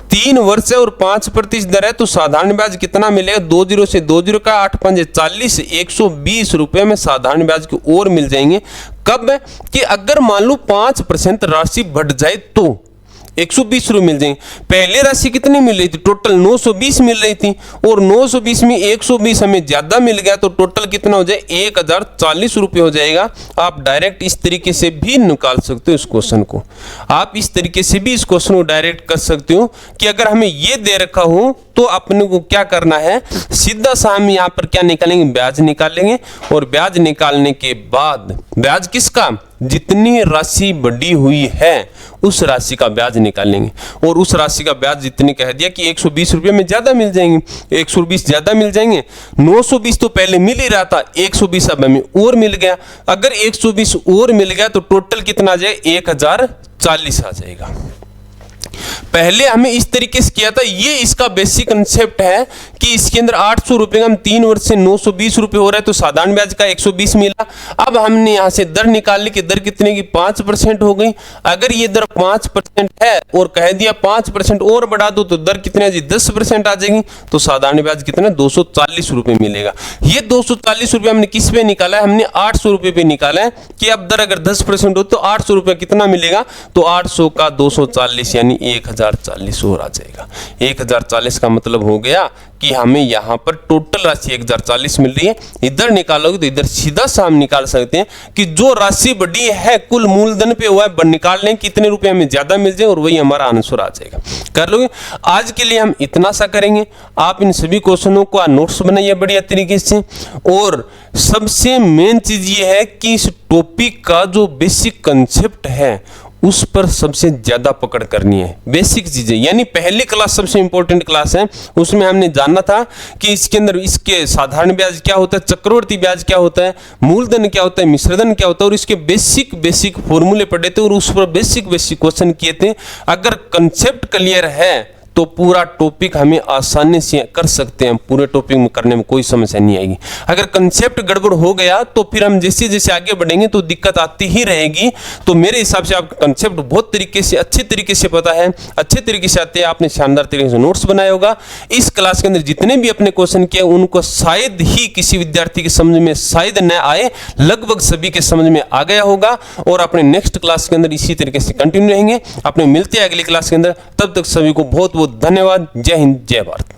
3 वर्ष है और 5% दर है तो साधारण ब्याज कितना मिलेगा? 2 जीरो से 2 जीरो का 8 5 40, 120 रुपए में साधारण ब्याज के और मिल जाएंगे। कब? कि अगर मान लो 5% राशि बढ़ जाए तो 120 रुपए मिल जाएंगे। पहले राशि कितनी मिल रही थी? टोटल 920 मिल रही थी और 920 में 120 हमें ज्यादा मिल गया तो टोटल कितना हो जाए? 1040 रुपए हो जाएगा। आप डायरेक्ट इस तरीके से भी निकाल सकते हो इस क्वेश्चन को। आप इस तरीके से भी इस क्वेश्चन को डायरेक्ट कर सकते हो कि अगर हमें ये दे रखा हो तो अपने को क्या करना है? सीधा सा हम यहाँ पर क्या निकालेंगे? ब्याज निकालेंगे। और ब्याज निकालने के बाद ब्याज किसका? जितनी राशि बढ़ी हुई है उस राशि का ब्याज निकालेंगे। और उस राशि का ब्याज जितनी कह दिया कि 120 रुपये में ज्यादा मिल जाएंगे, 120 ज्यादा मिल जाएंगे। 920 तो पहले मिल ही रहा था, 120 अब हमें और मिल गया। अगर 120 और मिल गया तो टोटल कितना आ जाए? 1040 आ जाएगा। पहले हमें इस तरीके से किया था, ये इसका बेसिक कंसेप्ट है कि इसके अंदर 800 रुपए का हम 3 वर्ष से 920 रुपए हो रहा है, तो साधारण ब्याज का 120 मिला। अब हमने यहां से दर निकाल ली कि दर कितने की 5% हो गई। अगर ये दर 5% है और कह दिया 5% और बढ़ा दो तो दर कितने जी 10% आ जाएगी, तो साधारण ब्याज कितना 240 रुपए मिलेगा। ये 240 रुपए हमने किस पे निकाला है, हमने 800 रुपए पे निकाला है कि अब दर अगर 10% हो तो 800 रुपए कितना मिलेगा, तो 800 का 240 यानी 1040 और आ जाएगा। 1040 का मतलब हो गया कि हमें यहां पर टोटल राशि 1040 मिल रही है। इधर निकालोगे तो इधर सीधा सा हम निकाल सकते हैं कि जो राशि बढ़ी है कुल मूलधन पे हुआ है, निकाल लें कितने रुपए हमें ज्यादा मिल जाए और वही हमारा आंसर आ जाएगा। कर लोगे। आज के लिए हम इतना सा करेंगे। आप इन सभी क्वेश्चनों को नोट्स बनाइए बढ़िया तरीके से। और सबसे मेन चीज ये है कि इस टॉपिक का जो बेसिक कंसेप्ट है उस पर सबसे ज्यादा पकड़ करनी है। बेसिक चीजें यानी पहली क्लास सबसे इंपॉर्टेंट क्लास है, उसमें हमने जाना था कि इसके अंदर इसके साधारण ब्याज क्या होता है, चक्रवर्ती ब्याज क्या होता है, मूलधन क्या होता है, मिश्रधन क्या होता है, और इसके बेसिक फॉर्मूले पढ़े थे और उस पर बेसिक क्वेश्चन किए थे। अगर कंसेप्ट क्लियर है तो पूरा टॉपिक हमें आसानी से कर सकते हैं, पूरे टॉपिक में करने में कोई समस्या नहीं आएगी। अगर कंसेप्ट गड़बड़ हो गया तो फिर हम जैसे जैसे आगे बढ़ेंगे तो दिक्कत आती ही रहेगी। तो मेरे हिसाब से आपका कंसेप्ट बहुत तरीके से अच्छे तरीके से पता है, अच्छे तरीके से आते हैं, आपने शानदार तरीके से नोट्स बनाया होगा। इस क्लास के अंदर जितने भी अपने क्वेश्चन किए उनको शायद ही किसी विद्यार्थी के समझ में शायद न आए, लगभग सभी के समझ में आ गया होगा। और अपने नेक्स्ट क्लास के अंदर इसी तरीके से कंटिन्यू रहेंगे। अपने मिलते हैं अगली क्लास के अंदर, तब तक सभी को बहुत बहुत धन्यवाद। जय हिंद, जय भारत।